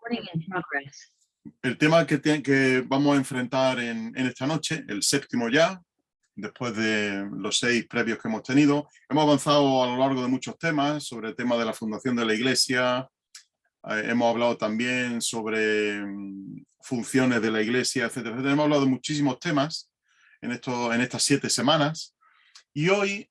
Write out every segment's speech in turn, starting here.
Recording in progress. El tema que vamos a enfrentar en esta noche, el séptimo ya, después de los 6 previos que hemos tenido. Hemos avanzado a lo largo de muchos temas, sobre el tema de la fundación de la Iglesia. Hemos hablado también sobre funciones de la Iglesia, etcétera, etcétera. Hemos hablado de muchísimos temas en estas 7 semanas. Y hoy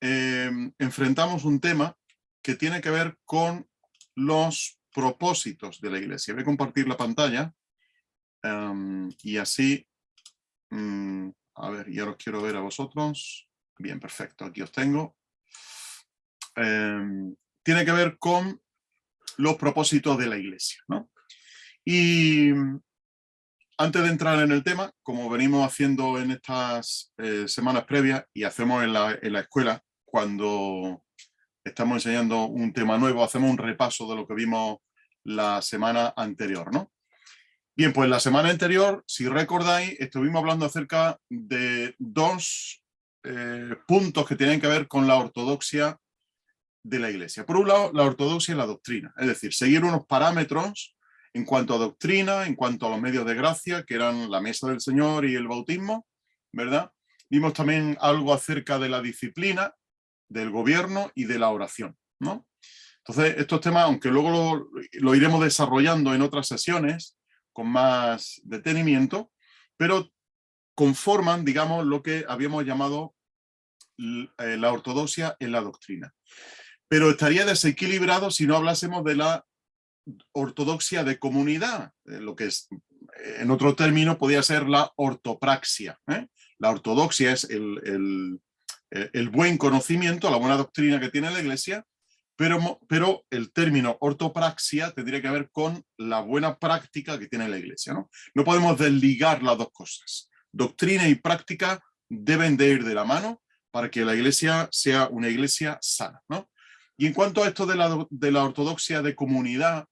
enfrentamos un tema que tiene que ver con los propósitos de la Iglesia. Voy a compartir la pantalla y así, a ver, ya os quiero ver a vosotros. Bien, perfecto, aquí os tengo. Tiene que ver con los propósitos de la Iglesia, ¿no? Y antes de entrar en el tema, como venimos haciendo en estas semanas previas y hacemos en la escuela, cuando estamos enseñando un tema nuevo, hacemos un repaso de lo que vimos la semana anterior, ¿no? Bien, pues la semana anterior, si recordáis, estuvimos hablando acerca de 2 puntos que tienen que ver con la ortodoxia de la Iglesia. Por un lado, la ortodoxia y la doctrina, es decir, seguir unos parámetros en cuanto a doctrina, en cuanto a los medios de gracia, que eran la mesa del Señor y el bautismo, ¿verdad? Vimos también algo acerca de la disciplina, del gobierno y de la oración, ¿no? Entonces, estos temas, aunque luego lo iremos desarrollando en otras sesiones con más detenimiento, pero conforman, digamos, lo que habíamos llamado la ortodoxia en la doctrina. Pero estaría desequilibrado si no hablásemos de la ortodoxia de comunidad, lo que es, en otro término, podría ser la ortopraxia. La ortodoxia es el buen conocimiento, la buena doctrina que tiene la Iglesia, pero el término ortopraxia tendría que ver con la buena práctica que tiene la Iglesia, ¿no? No podemos desligar las dos cosas. Doctrina y práctica deben de ir de la mano para que la Iglesia sea una Iglesia sana, ¿no? Y en cuanto a esto de la ortodoxia de comunidad,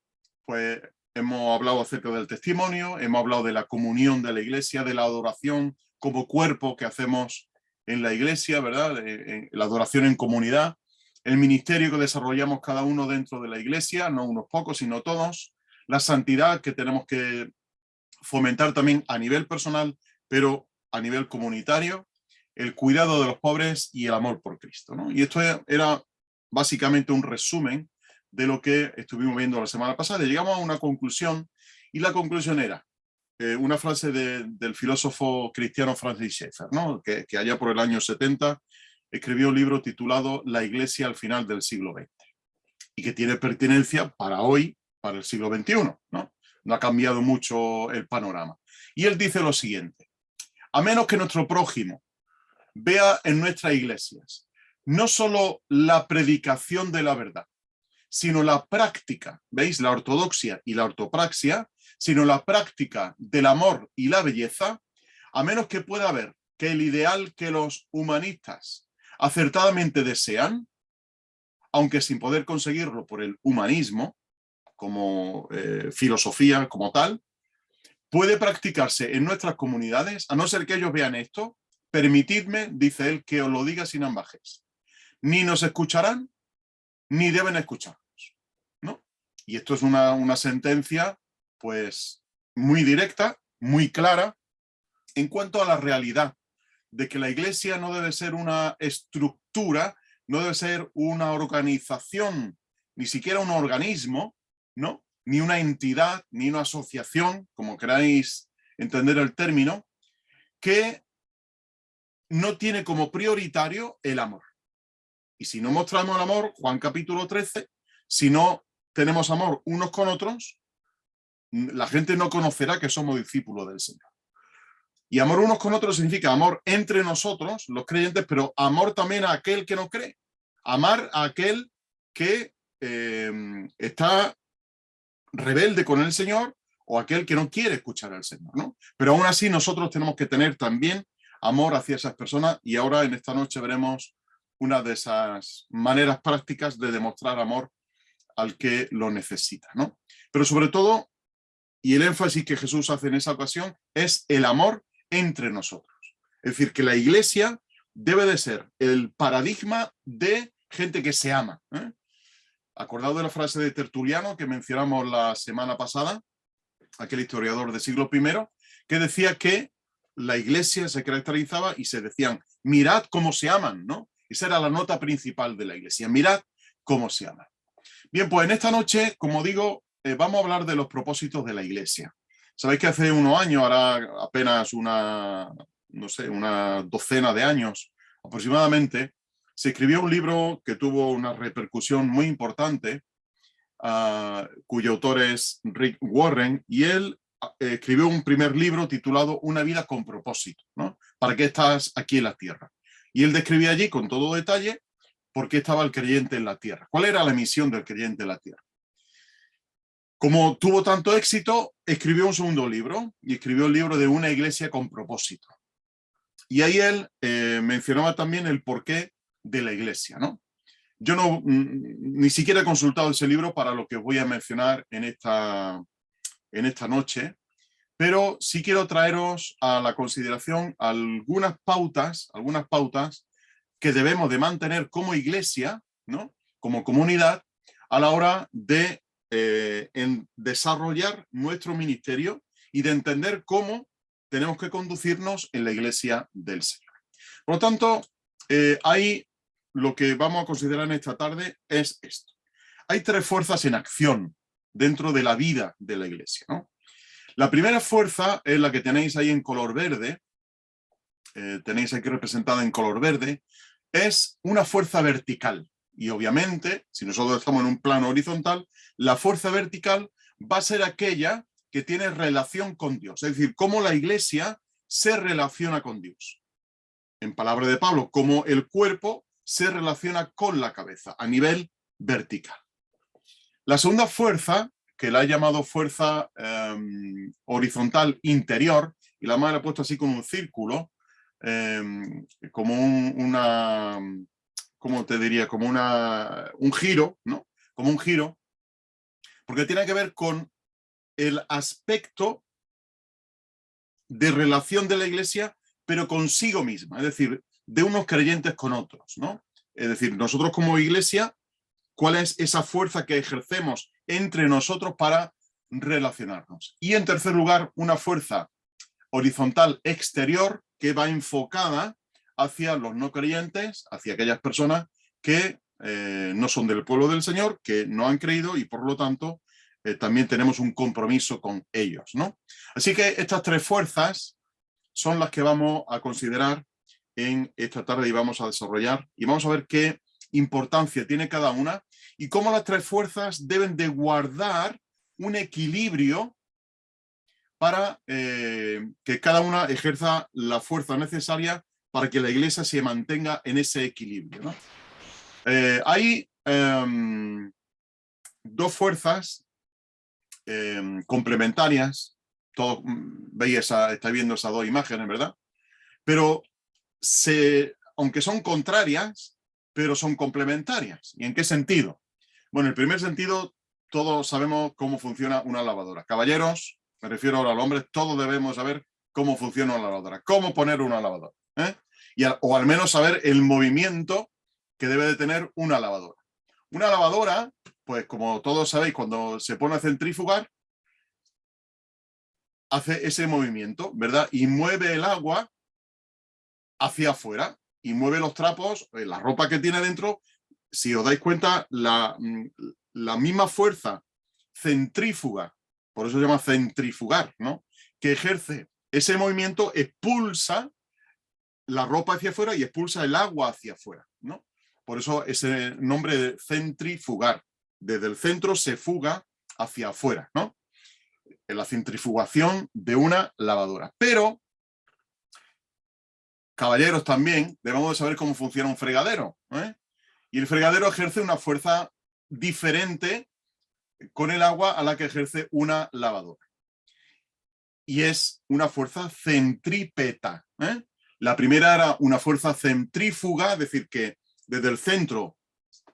pues hemos hablado acerca del testimonio, hemos hablado de la comunión de la Iglesia, de la adoración como cuerpo que hacemos en la Iglesia, ¿verdad? La adoración en comunidad, el ministerio que desarrollamos cada uno dentro de la Iglesia, no unos pocos, sino todos, la santidad que tenemos que fomentar también a nivel personal, pero a nivel comunitario, el cuidado de los pobres y el amor por Cristo, ¿no? Y esto era básicamente un resumen de lo que estuvimos viendo la semana pasada. Y llegamos a una conclusión, y la conclusión era una frase del filósofo cristiano Francis Schaeffer, ¿no? que allá por el año 70 escribió un libro titulado La Iglesia al final del siglo XX, y que tiene pertinencia para hoy, para el siglo XXI, ¿no? No ha cambiado mucho el panorama. Y él dice lo siguiente: a menos que nuestro prójimo vea en nuestras iglesias no solo la predicación de la verdad, sino la práctica, ¿veis? La ortodoxia y la ortopraxia, sino la práctica del amor y la belleza, a menos que pueda ver que el ideal que los humanistas acertadamente desean, aunque sin poder conseguirlo por el humanismo, como filosofía como tal, puede practicarse en nuestras comunidades, a no ser que ellos vean esto, permitidme, dice él, que os lo diga sin ambajes. Ni nos escucharán, ni deben escucharnos, ¿no? Y esto es una sentencia, pues, muy directa, muy clara, en cuanto a la realidad de que la Iglesia no debe ser una estructura, no debe ser una organización, ni siquiera un organismo, ¿no? Ni una entidad, ni una asociación, como queráis entender el término, que no tiene como prioritario el amor. Y si no mostramos el amor, Juan capítulo 13, si no tenemos amor unos con otros, la gente no conocerá que somos discípulos del Señor. Y amor unos con otros significa amor entre nosotros, los creyentes, pero amor también a aquel que no cree. Amar a aquel que está rebelde con el Señor, o aquel que no quiere escuchar al Señor, ¿no? Pero aún así nosotros tenemos que tener también amor hacia esas personas, y ahora en esta noche veremos una de esas maneras prácticas de demostrar amor al que lo necesita, ¿no? Pero sobre todo, y el énfasis que Jesús hace en esa ocasión, es el amor entre nosotros. Es decir, que la Iglesia debe de ser el paradigma de gente que se ama, ¿eh? acordado de la frase de Tertuliano que mencionamos la semana pasada, aquel historiador del siglo I, que decía que la iglesia se caracterizaba y se decían, mirad cómo se aman, ¿no? Esa era la nota principal de la iglesia, mirad cómo se aman. Bien, pues en esta noche, como digo, vamos a hablar de los propósitos de la iglesia. Sabéis que hace unos años, ahora apenas una docena de años aproximadamente, se escribió un libro que tuvo una repercusión muy importante, cuyo autor es Rick Warren, y él escribió un primer libro titulado Una vida con propósito, ¿no? ¿Para qué estás aquí en la tierra? Y él describía allí con todo detalle por qué estaba el creyente en la tierra, cuál era la misión del creyente en la tierra. Como tuvo tanto éxito, escribió un segundo libro, y escribió el libro de Una iglesia con propósito. Y ahí él mencionaba también el porqué de la iglesia, ¿no? Yo ni siquiera he consultado ese libro para lo que voy a mencionar en esta noche, pero sí quiero traeros a la consideración algunas pautas que debemos de mantener como iglesia, ¿no? Como comunidad, a la hora de en desarrollar nuestro ministerio y de entender cómo tenemos que conducirnos en la iglesia del Señor. Por lo tanto, ahí lo que vamos a considerar en esta tarde es esto. Hay tres fuerzas en acción dentro de la vida de la iglesia, ¿no? La primera fuerza es la que tenéis ahí en color verde, tenéis aquí representada en color verde, es una fuerza vertical. Y obviamente, si nosotros estamos en un plano horizontal, la fuerza vertical va a ser aquella que tiene relación con Dios. Es decir, cómo la iglesia se relaciona con Dios. En palabras de Pablo, cómo el cuerpo se relaciona con la cabeza a nivel vertical. La segunda fuerza, que la he llamado fuerza horizontal interior, y la he puesto así con un círculo, como ¿cómo te diría? Como un giro, ¿no? Como un giro, porque tiene que ver con el aspecto de relación de la iglesia, pero consigo misma, es decir, de unos creyentes con otros, ¿no? Es decir, nosotros como iglesia, ¿cuál es esa fuerza que ejercemos entre nosotros para relacionarnos? Y en tercer lugar, una fuerza horizontal exterior que va enfocada hacia los no creyentes, hacia aquellas personas que no son del pueblo del Señor, que no han creído y por lo tanto también tenemos un compromiso con ellos, ¿no? Así que estas tres fuerzas son las que vamos a considerar en esta tarde y vamos a desarrollar y vamos a ver qué importancia tiene cada una y cómo las tres fuerzas deben de guardar un equilibrio para que cada una ejerza la fuerza necesaria para que la iglesia se mantenga en ese equilibrio, ¿no? Hay dos fuerzas complementarios. Todos estáis viendo esas dos imágenes, ¿verdad? Pero aunque son contrarias, pero son complementarias. ¿Y en qué sentido? Bueno, en el primer sentido, todos sabemos cómo funciona una lavadora. Caballeros, me refiero ahora al hombre, todos debemos saber cómo funciona una lavadora, cómo poner una lavadora, o al menos saber el movimiento que debe de tener una lavadora. Una lavadora, pues como todos sabéis, cuando se pone a centrifugar, hace ese movimiento, ¿verdad? Y mueve el agua hacia afuera y mueve los trapos, la ropa que tiene dentro. Si os dais cuenta, la misma fuerza centrífuga, por eso se llama centrifugar, ¿no? Que ejerce ese movimiento, expulsa la ropa hacia afuera y expulsa el agua hacia afuera, ¿no? Por eso ese nombre de centrifugar. Desde el centro se fuga hacia afuera, ¿no? En la centrifugación de una lavadora. Pero, caballeros, también debemos de saber cómo funciona un fregadero, ¿eh? Y el fregadero ejerce una fuerza diferente con el agua a la que ejerce una lavadora. Y es una fuerza centrípeta, ¿eh? La primera era una fuerza centrífuga, es decir, que desde el centro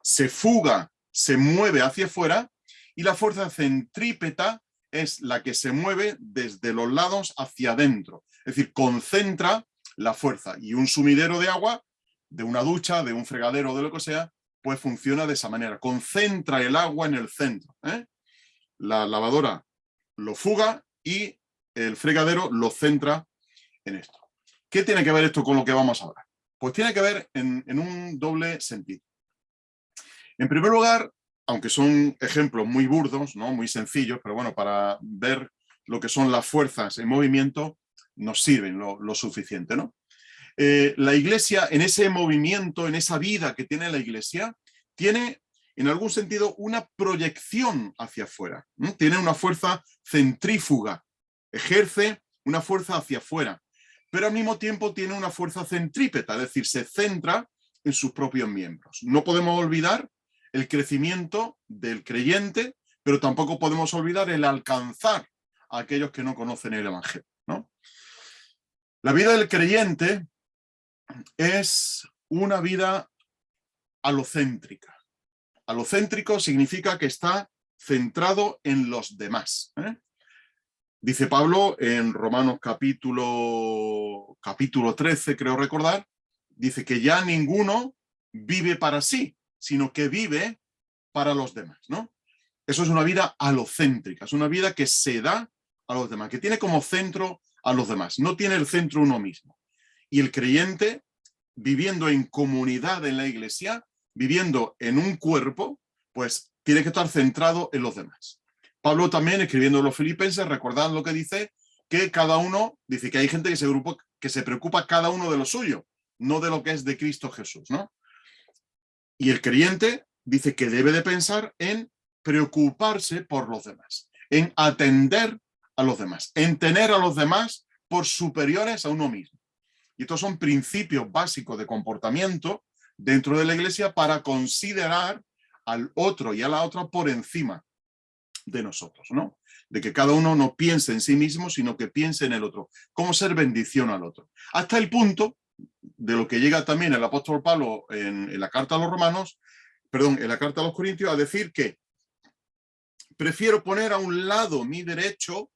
se fuga, se mueve hacia afuera, y la fuerza centrípeta es la que se mueve desde los lados hacia adentro. Es decir, concentra la fuerza. Y un sumidero de agua, de una ducha, de un fregadero, de lo que sea, pues funciona de esa manera. Concentra el agua en el centro, ¿eh? La lavadora lo fuga y el fregadero lo centra en esto. ¿Qué tiene que ver esto con lo que vamos a hablar? Pues tiene que ver en un doble sentido. En primer lugar, aunque son ejemplos muy burdos, ¿no? Muy sencillos, pero bueno, para ver lo que son las fuerzas en movimiento nos sirven lo suficiente, ¿no? La Iglesia, en ese movimiento, en esa vida que tiene la Iglesia, tiene en algún sentido una proyección hacia afuera, ¿no? Tiene una fuerza centrífuga, ejerce una fuerza hacia afuera, pero al mismo tiempo tiene una fuerza centrípeta, es decir, se centra en sus propios miembros. No podemos olvidar el crecimiento del creyente, pero tampoco podemos olvidar el alcanzar a aquellos que no conocen el Evangelio, ¿no? La vida del creyente es una vida alocéntrica. Alocéntrico significa que está centrado en los demás, ¿eh? Dice Pablo en Romanos capítulo 13, creo recordar, dice que ya ninguno vive para sí, sino que vive para los demás, ¿no? Eso es una vida alocéntrica, es una vida que se da a los demás, que tiene como centro a los demás, no tiene el centro uno mismo. Y el creyente, viviendo en comunidad en la Iglesia, viviendo en un cuerpo, pues tiene que estar centrado en los demás. Pablo también, escribiendo a los filipenses, recordad lo que dice, que cada uno, dice que hay gente que se preocupa cada uno de lo suyo, no de lo que es de Cristo Jesús, ¿no? Y el creyente dice que debe de pensar en preocuparse por los demás, en atender a los demás, en tener a los demás por superiores a uno mismo. Y estos son principios básicos de comportamiento dentro de la Iglesia para considerar al otro y a la otra por encima de nosotros, ¿no? De que cada uno no piense en sí mismo, sino que piense en el otro. Cómo ser bendición al otro. Hasta el punto de lo que llega también el apóstol Pablo en la carta a los romanos, perdón, en la carta a los corintios, a decir que prefiero poner a un lado mi derecho,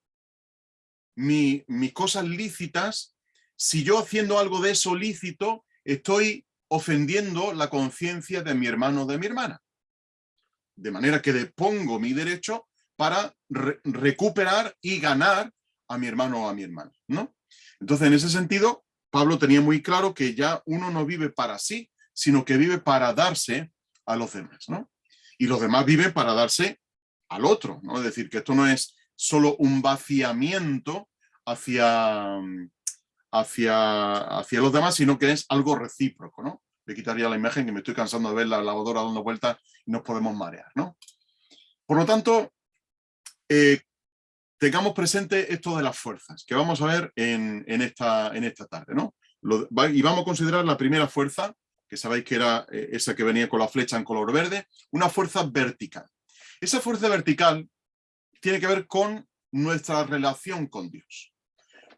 mis cosas lícitas, si yo haciendo algo de eso lícito estoy ofendiendo la conciencia de mi hermano o de mi hermana. De manera que depongo mi derecho para recuperar y ganar a mi hermano o a mi hermana, ¿no? Entonces, en ese sentido, Pablo tenía muy claro que ya uno no vive para sí, sino que vive para darse a los demás, ¿no? Y los demás viven para darse al otro, ¿no? Es decir, que esto no es solo un vaciamiento hacia los demás, sino que es algo recíproco, ¿no? Le quitaría la imagen, que me estoy cansando de ver la lavadora dando vueltas y nos podemos marear, ¿no? Por lo tanto, tengamos presente esto de las fuerzas, que vamos a ver en esta tarde, ¿no? Y vamos a considerar la primera fuerza, que sabéis que era esa que venía con la flecha en color verde, una fuerza vertical. Esa fuerza vertical tiene que ver con nuestra relación con Dios.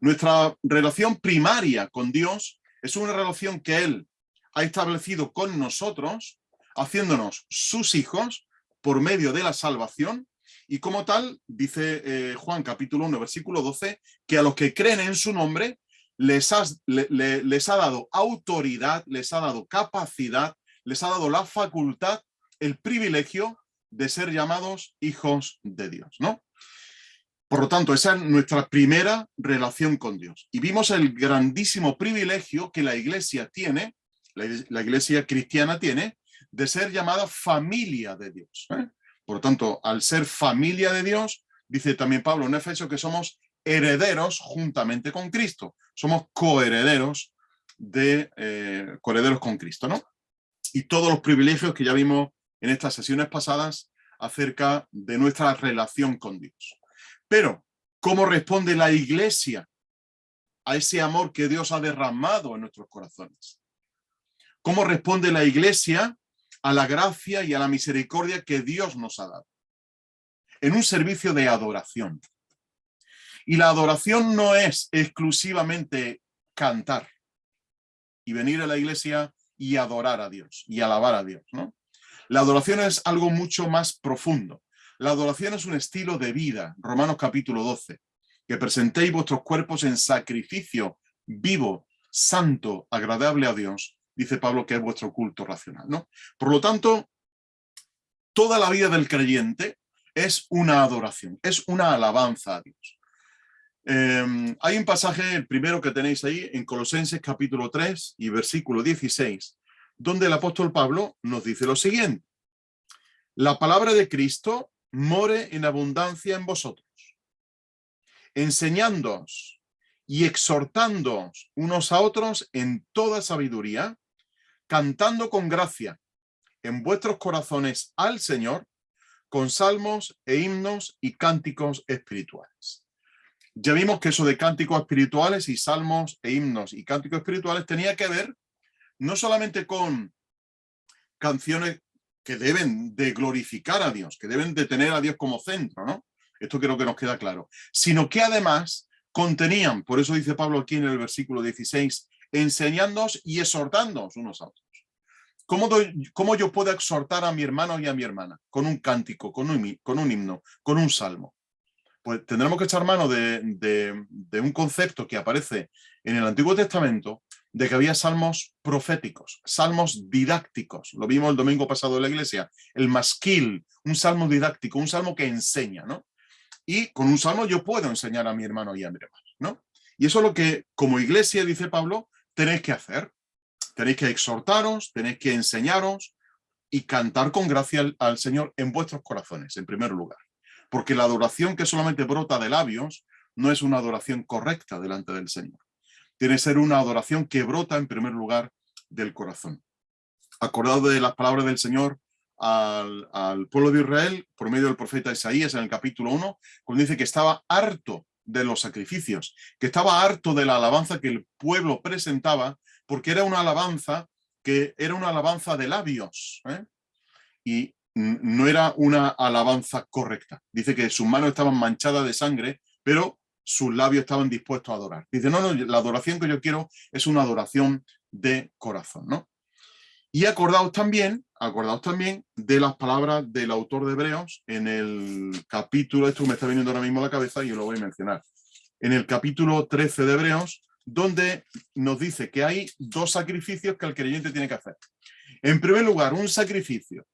Nuestra relación primaria con Dios es una relación que Él ha establecido con nosotros, haciéndonos sus hijos por medio de la salvación, y como tal, dice Juan capítulo 1, versículo 12, que a los que creen en su nombre les ha dado autoridad, les ha dado capacidad, les ha dado la facultad, el privilegio de ser llamados hijos de Dios, ¿no? Por lo tanto, esa es nuestra primera relación con Dios. Y vimos el grandísimo privilegio que la Iglesia tiene, la Iglesia cristiana tiene, de ser llamada familia de Dios, ¿eh? Por lo tanto, al ser familia de Dios, dice también Pablo en Efesios que somos herederos juntamente con Cristo. Somos coherederos coherederos con Cristo, ¿no? Y todos los privilegios que ya vimos en estas sesiones pasadas acerca de nuestra relación con Dios. Pero, ¿cómo responde la Iglesia a ese amor que Dios ha derramado en nuestros corazones? ¿Cómo responde la Iglesia a la gracia y a la misericordia que Dios nos ha dado? En un servicio de adoración. Y la adoración no es exclusivamente cantar y venir a la iglesia y adorar a Dios y alabar a Dios, ¿no? La adoración es algo mucho más profundo. La adoración es un estilo de vida, Romanos capítulo 12, que presentéis vuestros cuerpos en sacrificio vivo, santo, agradable a Dios, dice Pablo que es vuestro culto racional, ¿no? Por lo tanto, toda la vida del creyente es una adoración, es una alabanza a Dios. Hay un pasaje, el primero que tenéis ahí, en Colosenses capítulo 3 y versículo 16, donde el apóstol Pablo nos dice lo siguiente: la palabra de Cristo more en abundancia en vosotros, enseñándoos y exhortándoos unos a otros en toda sabiduría, cantando con gracia en vuestros corazones al Señor, con salmos e himnos y cánticos espirituales. Ya vimos que eso de cánticos espirituales y salmos e himnos y cánticos espirituales tenía que ver no solamente con canciones que deben de glorificar a Dios, que deben de tener a Dios como centro, ¿no? Esto creo que nos queda claro. Sino que además contenían, por eso dice Pablo aquí en el versículo 16, enseñándoos y exhortándoos unos a otros. ¿Cómo yo puedo exhortar a mi hermano y a mi hermana? Con un cántico, con un himno, con un salmo. Pues tendremos que echar mano de un concepto que aparece en el Antiguo Testamento, de que había salmos proféticos, salmos didácticos. Lo vimos el domingo pasado en la iglesia. El masquil, un salmo didáctico, un salmo que enseña, ¿no? Y con un salmo yo puedo enseñar a mi hermano y a mi hermana, ¿no? Y eso es lo que, como iglesia, dice Pablo, tenéis que hacer. Tenéis que exhortaros, tenéis que enseñaros y cantar con gracia al Señor en vuestros corazones, en primer lugar. Porque la adoración que solamente brota de labios no es una adoración correcta delante del Señor. Tiene que ser una adoración que brota en primer lugar del corazón. Acordado de las palabras del Señor al pueblo de Israel por medio del profeta Isaías en el capítulo 1, cuando dice que estaba harto de los sacrificios, que estaba harto de la alabanza que el pueblo presentaba, porque era una alabanza de labios, ¿eh? Y no era una alabanza correcta. Dice que sus manos estaban manchadas de sangre, pero sus labios estaban dispuestos a adorar. Dice, no, la adoración que yo quiero es una adoración de corazón, ¿no? Y acordaos también de las palabras del autor de Hebreos en el capítulo, esto me está viniendo ahora mismo a la cabeza y yo lo voy a mencionar, en el capítulo 13 de Hebreos, donde nos dice que hay dos sacrificios que el creyente tiene que hacer. En primer lugar, un sacrificio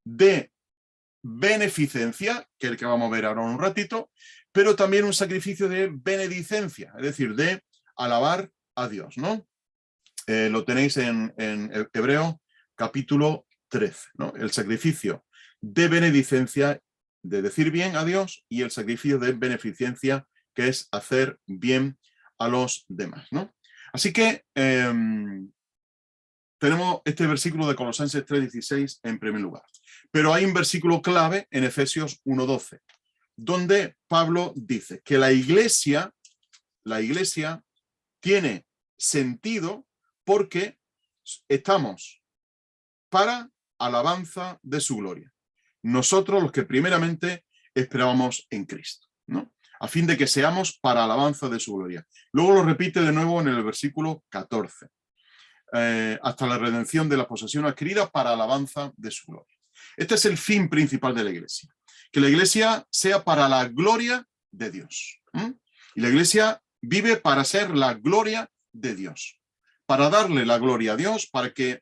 de beneficencia, que es el que vamos a ver ahora en un ratito, pero también un sacrificio de benedicencia, es decir, de alabar a Dios, ¿no? Lo tenéis en Hebreos capítulo 13, ¿no? El sacrificio de benedicencia, de decir bien a Dios, y el sacrificio de beneficencia, que es hacer bien a los demás, ¿no? Así que tenemos este versículo de Colosenses 3:16 en primer lugar. Pero hay un versículo clave en Efesios 1:12, donde Pablo dice que la iglesia tiene sentido porque estamos para alabanza de su gloria. Nosotros los que primeramente esperábamos en Cristo, ¿no? A fin de que seamos para alabanza de su gloria. Luego lo repite de nuevo en el versículo 14. Hasta la redención de la posesión adquirida para alabanza de su gloria. Este es el fin principal de la iglesia. Que la iglesia sea para la gloria de Dios. Y la iglesia vive para ser la gloria de Dios. Para darle la gloria a Dios, para que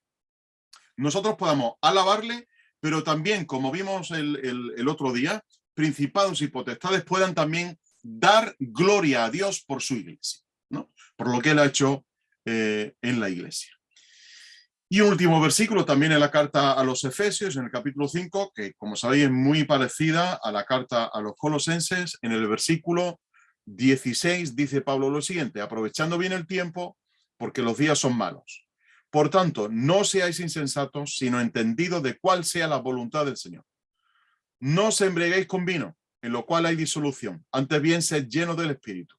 nosotros podamos alabarle, pero también, como vimos el otro día, principados y potestades puedan también dar gloria a Dios por su iglesia, ¿no? Por lo que él ha hecho en la iglesia. Y un último versículo también en la carta a los Efesios, en el capítulo 5, que como sabéis es muy parecida a la carta a los Colosenses. En el versículo 16 dice Pablo lo siguiente: aprovechando bien el tiempo, porque los días son malos. Por tanto, no seáis insensatos, sino entendidos de cuál sea la voluntad del Señor. No os embriaguéis con vino, en lo cual hay disolución, antes bien sed llenos del Espíritu,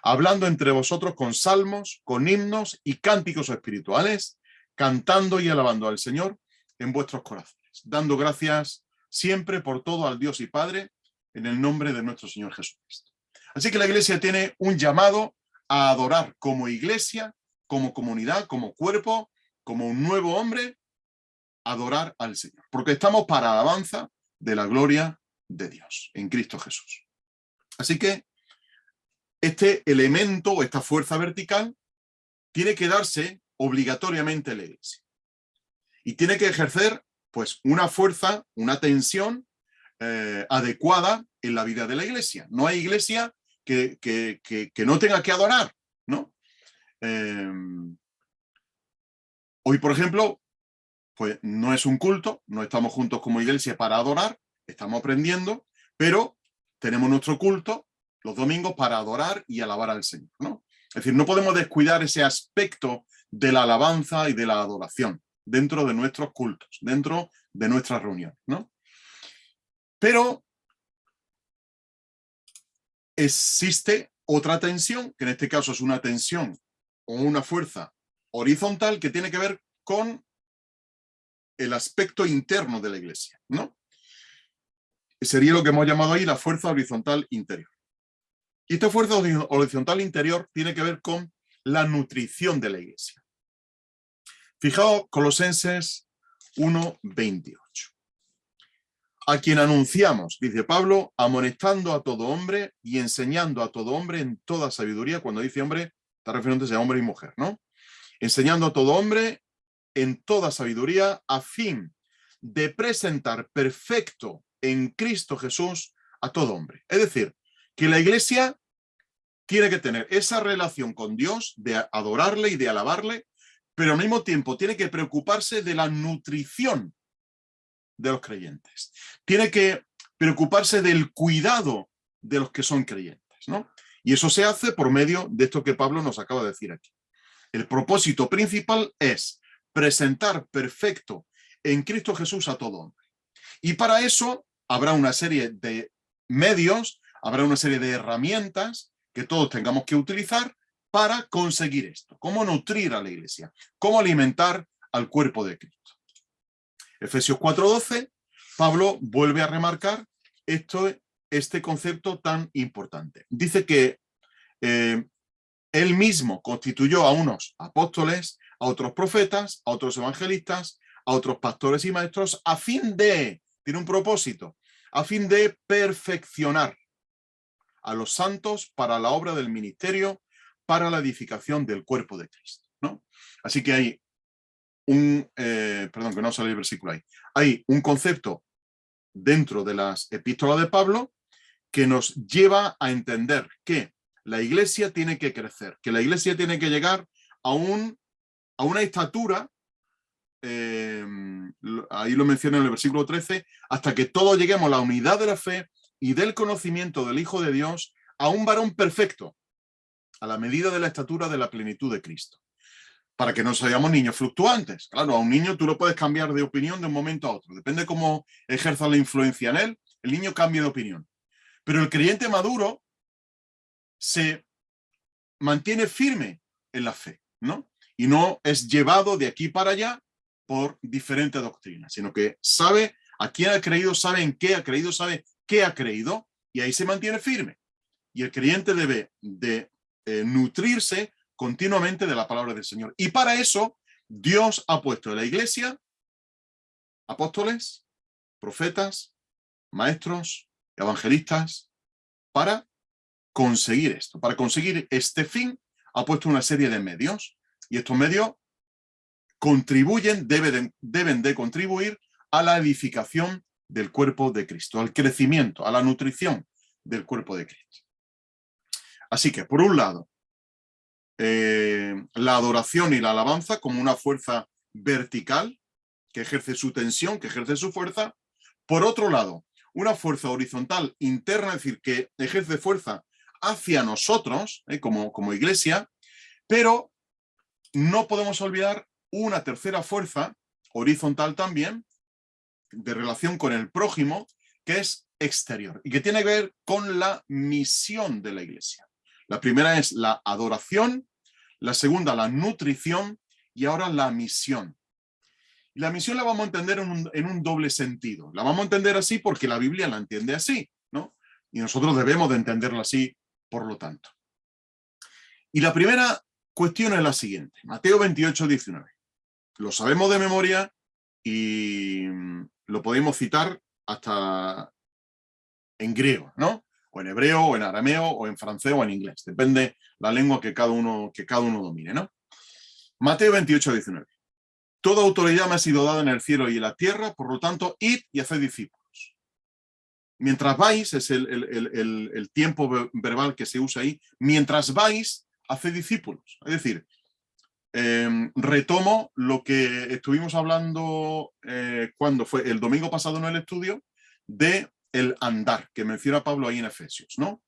hablando entre vosotros con salmos, con himnos y cánticos espirituales, cantando y alabando al Señor en vuestros corazones, dando gracias siempre por todo al Dios y Padre, en el nombre de nuestro Señor Jesucristo. Así que la iglesia tiene un llamado a adorar como iglesia, como comunidad, como cuerpo, como un nuevo hombre, adorar al Señor, porque estamos para alabanza de la gloria de Dios en Cristo Jesús. Así que este elemento o esta fuerza vertical tiene que darse obligatoriamente la iglesia. Y tiene que ejercer pues una fuerza, una tensión adecuada en la vida de la iglesia. No hay iglesia que no tenga que adorar, ¿no? Hoy, por ejemplo, pues no es un culto, no estamos juntos como iglesia para adorar, estamos aprendiendo, pero tenemos nuestro culto los domingos para adorar y alabar al Señor, ¿no? Es decir, no podemos descuidar ese aspecto de la alabanza y de la adoración dentro de nuestros cultos, dentro de nuestras reuniones, ¿no? Pero existe otra tensión, que en este caso es una tensión o una fuerza horizontal que tiene que ver con el aspecto interno de la iglesia, ¿no? Sería lo que hemos llamado ahí la fuerza horizontal interior. Y esta fuerza horizontal interior tiene que ver con la nutrición de la iglesia. Fijaos, Colosenses 1:28. A quien anunciamos, dice Pablo, amonestando a todo hombre y enseñando a todo hombre en toda sabiduría. Cuando dice hombre, está refiriéndose a hombre y mujer, ¿no? Enseñando a todo hombre en toda sabiduría a fin de presentar perfecto en Cristo Jesús a todo hombre. Es decir, que la iglesia tiene que tener esa relación con Dios de adorarle y de alabarle, pero al mismo tiempo tiene que preocuparse de la nutrición de los creyentes. Tiene que preocuparse del cuidado de los que son creyentes, ¿no? Y eso se hace por medio de esto que Pablo nos acaba de decir aquí. El propósito principal es presentar perfecto en Cristo Jesús a todo hombre. Y para eso habrá una serie de medios, habrá una serie de herramientas que todos tengamos que utilizar para conseguir esto. Cómo nutrir a la iglesia, cómo alimentar al cuerpo de Cristo. Efesios 4:12, Pablo vuelve a remarcar este concepto tan importante. Dice que él mismo constituyó a unos apóstoles, a otros profetas, a otros evangelistas, a otros pastores y maestros, a fin de, tiene un propósito, a fin de perfeccionar a los santos para la obra del ministerio, para la edificación del cuerpo de Cristo, ¿no? Así que hay perdón, que no sale el versículo ahí. Hay un concepto dentro de las epístolas de Pablo que nos lleva a entender que la iglesia tiene que crecer, que la iglesia tiene que llegar a una estatura, ahí lo menciona en el versículo 13, hasta que todos lleguemos a la unidad de la fe y del conocimiento del Hijo de Dios, a un varón perfecto, a la medida de la estatura de la plenitud de Cristo. Para que no seamos niños fluctuantes. Claro, a un niño tú lo puedes cambiar de opinión de un momento a otro. Depende cómo ejerza la influencia en él, el niño cambia de opinión. Pero el creyente maduro se mantiene firme en la fe, ¿no? Y no es llevado de aquí para allá por diferentes doctrinas, sino que sabe a quién ha creído, sabe en qué ha creído, sabe qué ha creído, y ahí se mantiene firme. Y el creyente debe de nutrirse continuamente de la palabra del Señor. Y para eso Dios ha puesto en la iglesia apóstoles, profetas, maestros, evangelistas, para conseguir esto. Para conseguir este fin ha puesto una serie de medios, y estos medios contribuyen, deben de contribuir a la edificación del cuerpo de Cristo, al crecimiento, a la nutrición del cuerpo de Cristo. Así que, por un lado, la adoración y la alabanza como una fuerza vertical que ejerce su tensión, que ejerce su fuerza. Por otro lado, una fuerza horizontal interna, es decir, que ejerce fuerza hacia nosotros, como iglesia, pero no podemos olvidar una tercera fuerza horizontal también, de relación con el prójimo, que es exterior y que tiene que ver con la misión de la iglesia. La primera es la adoración, la segunda la nutrición y ahora la misión. Y la misión la vamos a entender en un doble sentido. La vamos a entender así porque la Biblia la entiende así, ¿no? Y nosotros debemos de entenderla así, por lo tanto. Y la primera cuestión es la siguiente. Mateo 28:19. Lo sabemos de memoria y lo podemos citar hasta en griego, ¿no? O en hebreo, o en arameo, o en francés, o en inglés. Depende la lengua que cada uno domine, ¿no? Mateo 28, 19. Toda autoridad me ha sido dada en el cielo y en la tierra, por lo tanto, id y haced discípulos. Mientras vais, es el tiempo verbal que se usa ahí, mientras vais, haced discípulos. Es decir, retomo lo que estuvimos hablando cuando fue el domingo pasado en el estudio de el andar, que menciona Pablo ahí en Efesios, ¿no?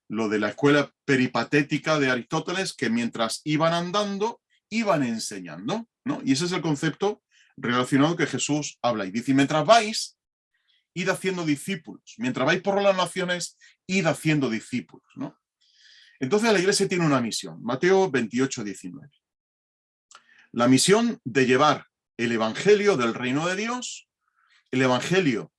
Lo de la escuela peripatética de Aristóteles, que mientras iban andando, iban enseñando, ¿no? Y ese es el concepto relacionado que Jesús habla. Y dice, mientras vais, id haciendo discípulos. Mientras vais por las naciones, id haciendo discípulos, ¿no? Entonces la iglesia tiene una misión. Mateo 28, 19. La misión de llevar el evangelio del reino de Dios, el evangelio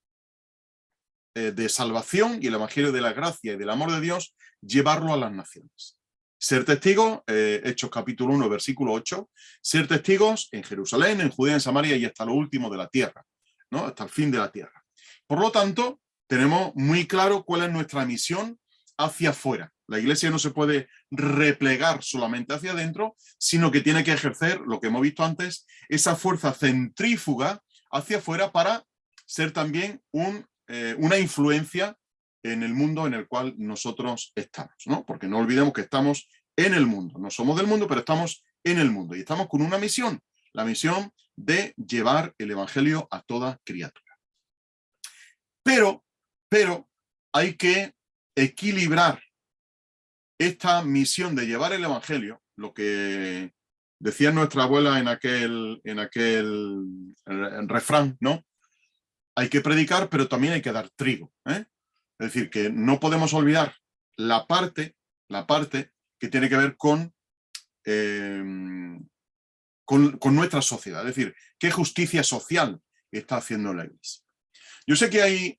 de salvación y el evangelio de la gracia y del amor de Dios, llevarlo a las naciones. Ser testigos, Hechos capítulo 1, versículo 8, ser testigos en Jerusalén, en Judea, en Samaria y hasta lo último de la tierra, ¿no? Hasta el fin de la tierra. Por lo tanto, tenemos muy claro cuál es nuestra misión hacia afuera. La iglesia no se puede replegar solamente hacia adentro, sino que tiene que ejercer, lo que hemos visto antes, esa fuerza centrífuga hacia afuera para ser también una influencia en el mundo en el cual nosotros estamos, ¿no? Porque no olvidemos que estamos en el mundo, no somos del mundo, pero estamos en el mundo y estamos con una misión, la misión de llevar el evangelio a toda criatura. Pero hay que equilibrar esta misión de llevar el evangelio, lo que decía nuestra abuela en aquel refrán, ¿no? Hay que predicar, pero también hay que dar trigo, ¿eh? Es decir, que no podemos olvidar la parte que tiene que ver con nuestra sociedad. Es decir, qué justicia social está haciendo la iglesia. Yo sé que hay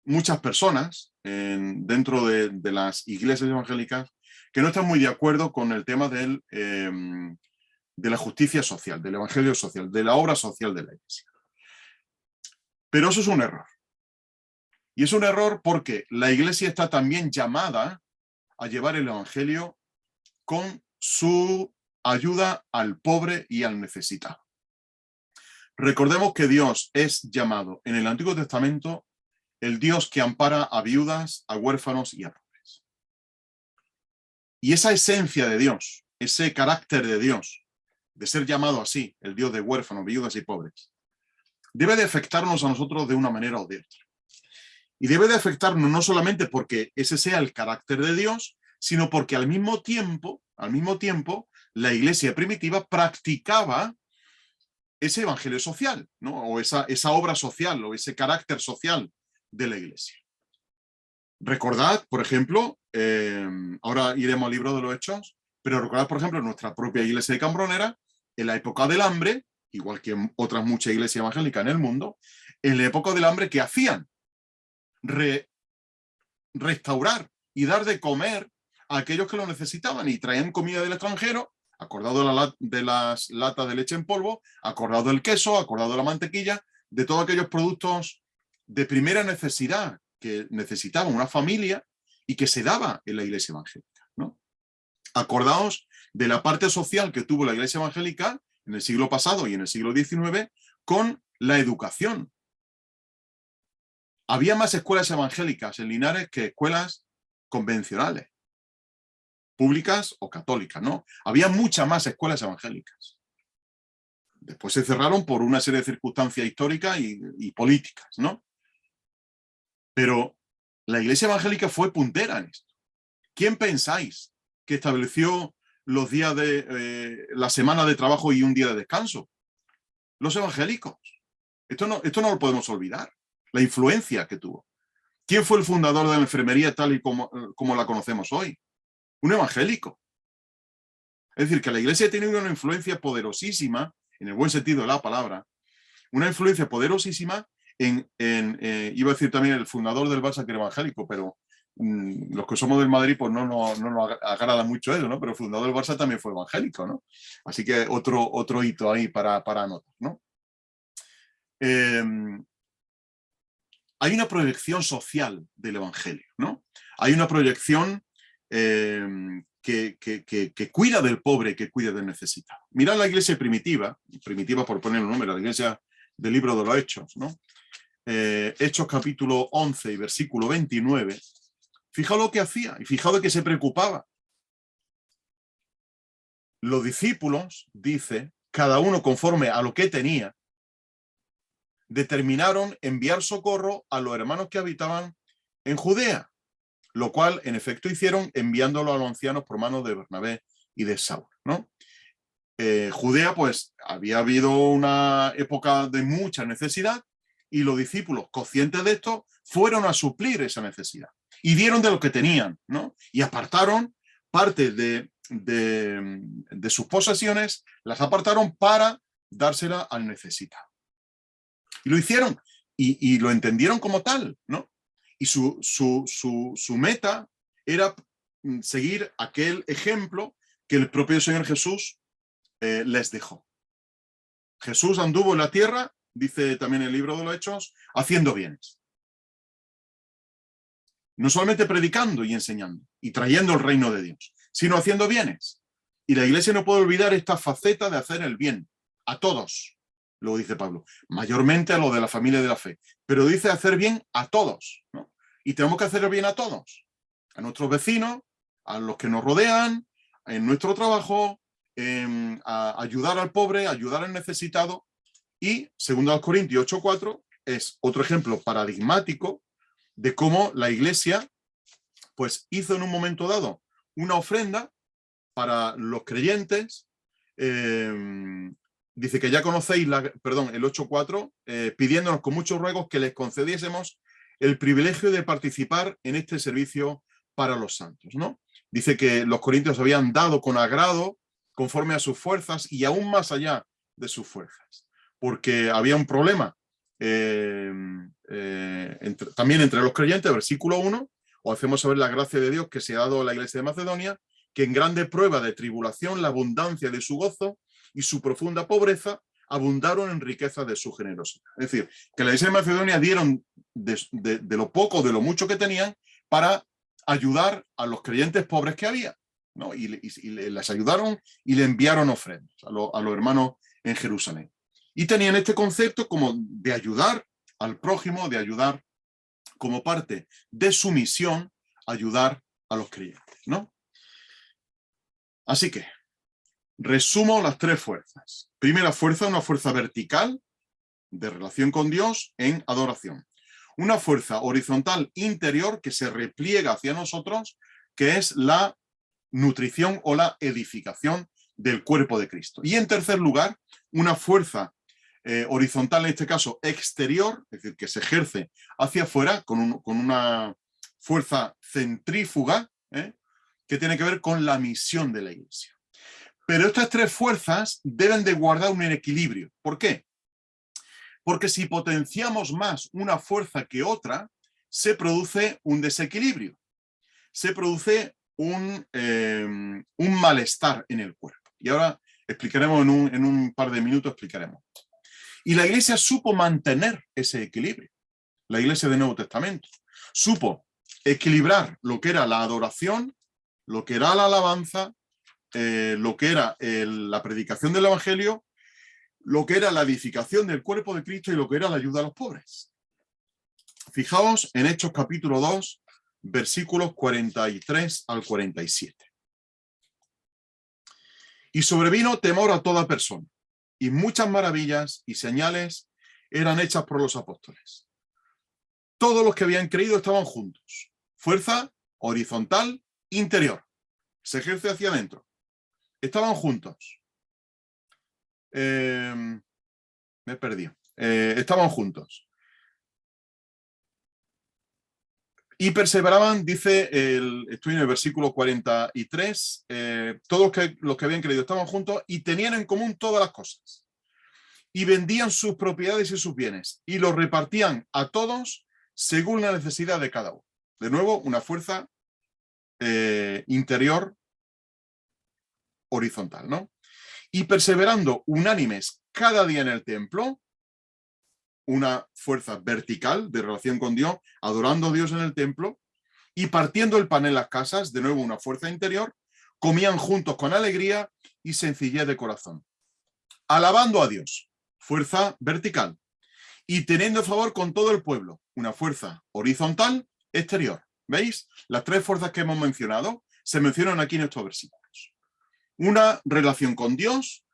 muchas personas dentro de las iglesias evangélicas que no están muy de acuerdo con el tema de la justicia social, del evangelio social, de la obra social de la iglesia. Pero eso es un error. Y es un error porque la iglesia está también llamada a llevar el evangelio con su ayuda al pobre y al necesitado. Recordemos que Dios es llamado en el Antiguo Testamento el Dios que ampara a viudas, a huérfanos y a pobres. Y esa esencia de Dios, ese carácter de Dios, de ser llamado así, el Dios de huérfanos, viudas y pobres, debe de afectarnos a nosotros de una manera o de otra. Y debe de afectarnos no solamente porque ese sea el carácter de Dios, sino porque al mismo tiempo, la iglesia primitiva practicaba ese evangelio social, ¿no? O esa obra social, o ese carácter social de la iglesia. Recordad, por ejemplo, ahora iremos al libro de los Hechos, pero recordad, por ejemplo, nuestra propia iglesia de Cambronera, en la época del hambre, igual que otras muchas iglesias evangélicas en el mundo, en la época del hambre, ¿qué hacían? Restaurar y dar de comer a aquellos que lo necesitaban y traían comida del extranjero, acordado de las latas de leche en polvo, acordado del queso, acordado de la mantequilla, de todos aquellos productos de primera necesidad que necesitaba una familia y que se daba en la iglesia evangélica, ¿no? Acordaos de la parte social que tuvo la iglesia evangélica en el siglo pasado y en el siglo XIX con la educación. Había más escuelas evangélicas en Linares que escuelas convencionales, públicas o católicas, ¿no? Había muchas más escuelas evangélicas. Después se cerraron por una serie de circunstancias históricas y políticas, ¿no? Pero la iglesia evangélica fue puntera en esto. ¿Quién pensáis que estableció los días de la semana de trabajo y un día de descanso? Los evangélicos. Esto no lo podemos olvidar. La influencia que tuvo. ¿Quién fue el fundador de la enfermería tal y como la conocemos hoy? Un evangélico. Es decir, que la iglesia ha tenido una influencia poderosísima, en el buen sentido de la palabra, una influencia poderosísima iba a decir también el fundador del Barça que era evangélico, pero los que somos del Madrid pues no nos agrada mucho eso, ¿no? Pero el fundador del Barça también fue evangélico, ¿no? Así que otro hito ahí para anotar, ¿no? Hay una proyección social del evangelio, ¿no? Hay una proyección que cuida del pobre, que cuida del necesitado. Mirad la iglesia primitiva por poner un número, la iglesia del libro de los Hechos, ¿no? Hechos capítulo 11 y versículo 29. Fijaos lo que hacía y fijaos de que se preocupaba. Los discípulos, dice, cada uno conforme a lo que tenía, determinaron enviar socorro a los hermanos que habitaban en Judea, lo cual en efecto hicieron enviándolo a los ancianos por manos de Bernabé y de Saulo, ¿no? Judea, pues había habido una época de mucha necesidad y los discípulos, conscientes de esto, fueron a suplir esa necesidad y dieron de lo que tenían, ¿no? Y apartaron parte de sus posesiones, las apartaron para dársela al necesitado. Y lo hicieron y lo entendieron como tal, ¿no? Y su meta era seguir aquel ejemplo que el propio Señor Jesús les dejó. Jesús anduvo en la tierra, dice también el libro de los Hechos, haciendo bienes. No solamente predicando y enseñando y trayendo el reino de Dios, sino haciendo bienes. Y la iglesia no puede olvidar esta faceta de hacer el bien a todos, lo dice Pablo, mayormente a los de la familia de la fe, pero dice hacer bien a todos, ¿no? Y tenemos que hacer el bien a todos, a nuestros vecinos, a los que nos rodean, en nuestro trabajo, a ayudar al pobre, ayudar al necesitado. Y 2 Corintios 8:4 es otro ejemplo paradigmático de cómo la iglesia pues hizo en un momento dado una ofrenda para los creyentes. Dice que ya conocéis, el 8:4, pidiéndonos con muchos ruegos que les concediésemos el privilegio de participar en este servicio para los santos, ¿no? Dice que los corintios habían dado con agrado, conforme a sus fuerzas y aún más allá de sus fuerzas, porque había un problema también entre los creyentes. Versículo 1, os hacemos saber la gracia de Dios que se ha dado a la iglesia de Macedonia, que en grande prueba de tribulación la abundancia de su gozo y su profunda pobreza abundaron en riqueza de su generosidad. Es decir, que la iglesia de Macedonia dieron de lo poco, de lo mucho que tenían, para ayudar a los creyentes pobres que había, ¿no? Y les ayudaron y le enviaron ofrendas a los hermanos en Jerusalén. Y tenían este concepto como de ayudar al prójimo, de ayudar como parte de su misión, ayudar a los creyentes, ¿no? Así que, resumo las tres fuerzas. Primera fuerza, una fuerza vertical de relación con Dios en adoración. Una fuerza horizontal interior que se repliega hacia nosotros, que es la nutrición o la edificación del cuerpo de Cristo. Y en tercer lugar, una fuerza horizontal, en este caso exterior, es decir, que se ejerce hacia afuera con una fuerza centrífuga, que tiene que ver con la misión de la iglesia. Pero estas tres fuerzas deben de guardar un equilibrio. ¿Por qué? Porque si potenciamos más una fuerza que otra, se produce un desequilibrio, se produce un malestar en el cuerpo. Y ahora explicaremos en un par de minutos, explicaremos. Y la iglesia supo mantener ese equilibrio. La iglesia del Nuevo Testamento supo equilibrar lo que era la adoración, lo que era la alabanza, lo que era la predicación del evangelio, lo que era la edificación del cuerpo de Cristo y lo que era la ayuda a los pobres. Fijaos en Hechos capítulo 2, versículos 43 al 47. Y sobrevino temor a toda persona, y muchas maravillas y señales eran hechas por los apóstoles. Todos los que habían creído estaban juntos. Fuerza horizontal, interior. Se ejerce hacia adentro. Estaban juntos. Me he perdido. Estaban juntos. Y perseveraban, dice, estoy en el versículo 43, todos los que habían creído estaban juntos y tenían en común todas las cosas. Y vendían sus propiedades y sus bienes y los repartían a todos según la necesidad de cada uno. De nuevo, una fuerza interior horizontal, ¿no? Y perseverando unánimes cada día en el templo, una fuerza vertical de relación con Dios, adorando a Dios en el templo y partiendo el pan en las casas, de nuevo una fuerza interior, comían juntos con alegría y sencillez de corazón, alabando a Dios, fuerza vertical, y teniendo favor con todo el pueblo, una fuerza horizontal, exterior. ¿Veis? Las tres fuerzas que hemos mencionado se mencionan aquí en estos versículos. Una relación con Dios,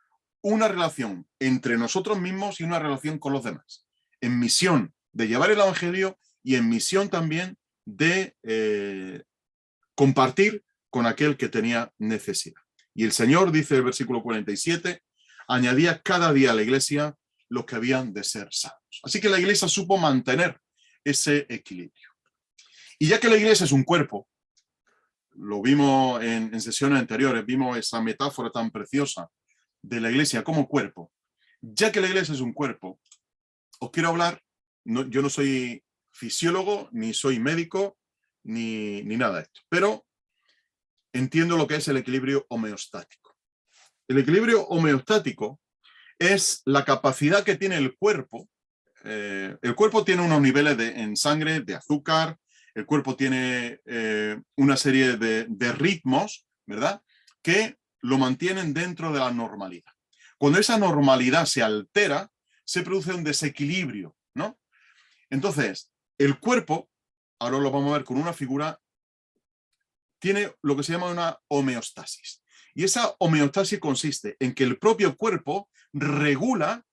una relación entre nosotros mismos y una relación con los demás. En misión de llevar el evangelio y en misión también de compartir con aquel que tenía necesidad. Y el Señor, dice el versículo 47, añadía cada día a la iglesia los que habían de ser salvos. Así que la iglesia supo mantener ese equilibrio. Y ya que la iglesia es un cuerpo, lo vimos en sesiones anteriores, vimos esa metáfora tan preciosa de la iglesia como cuerpo. Ya que la iglesia es un cuerpo, os quiero hablar, yo no soy fisiólogo, ni soy médico, ni nada de esto, pero entiendo lo que es el equilibrio homeostático. El equilibrio homeostático es la capacidad que tiene el cuerpo. El cuerpo tiene unos niveles en sangre de azúcar, el cuerpo tiene una serie de ritmos, ¿verdad?, que lo mantienen dentro de la normalidad. Cuando esa normalidad se altera, se produce un desequilibrio, ¿no? Entonces, el cuerpo, ahora lo vamos a ver con una figura, tiene lo que se llama una homeostasis. Y esa homeostasis consiste en que el propio cuerpo regula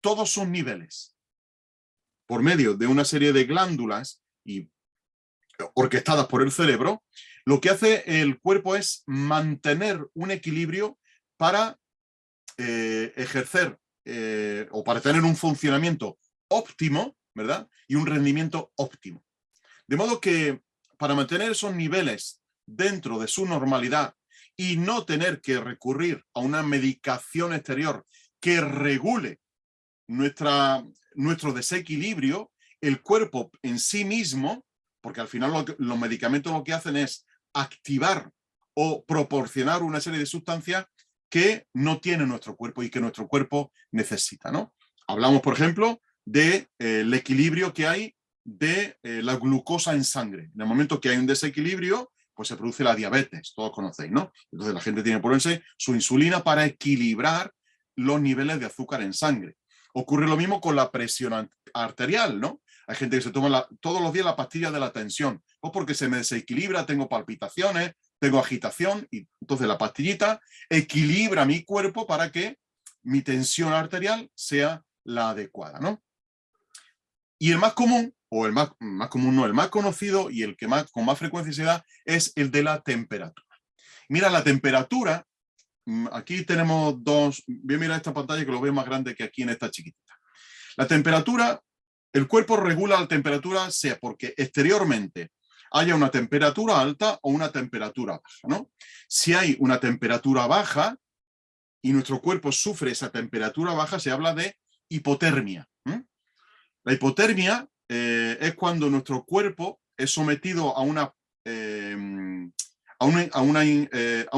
todos sus niveles por medio de una serie de glándulas y orquestadas por el cerebro. Lo que hace el cuerpo es mantener un equilibrio para ejercer o para tener un funcionamiento óptimo, ¿verdad?, y un rendimiento óptimo. De modo que para mantener esos niveles dentro de su normalidad y no tener que recurrir a una medicación exterior que regule nuestro desequilibrio, el cuerpo en sí mismo, porque al final los medicamentos lo que hacen es activar o proporcionar una serie de sustancias que no tiene nuestro cuerpo y que nuestro cuerpo necesita, ¿no? Hablamos, por ejemplo, del equilibrio que hay de la glucosa en sangre. En el momento que hay un desequilibrio, pues se produce la diabetes, todos conocéis, ¿no? Entonces la gente tiene que ponerse su insulina para equilibrar los niveles de azúcar en sangre. Ocurre lo mismo con la presión arterial, ¿no? Hay gente que se toma todos los días la pastilla de la tensión, pues porque se me desequilibra, tengo palpitaciones, tengo agitación, y entonces la pastillita equilibra mi cuerpo para que mi tensión arterial sea la adecuada, ¿no? Y el más común, o el más común no, el más conocido y el que con más frecuencia se da es el de la temperatura. Mira, la temperatura, aquí tenemos dos, voy a mirar esta pantalla que lo veo más grande que aquí en esta chiquitita. La temperatura, el cuerpo regula la temperatura sea porque exteriormente haya una temperatura alta o una temperatura baja, ¿no? Si hay una temperatura baja y nuestro cuerpo sufre esa temperatura baja, se habla de hipotermia. La hipotermia es cuando nuestro cuerpo es sometido a un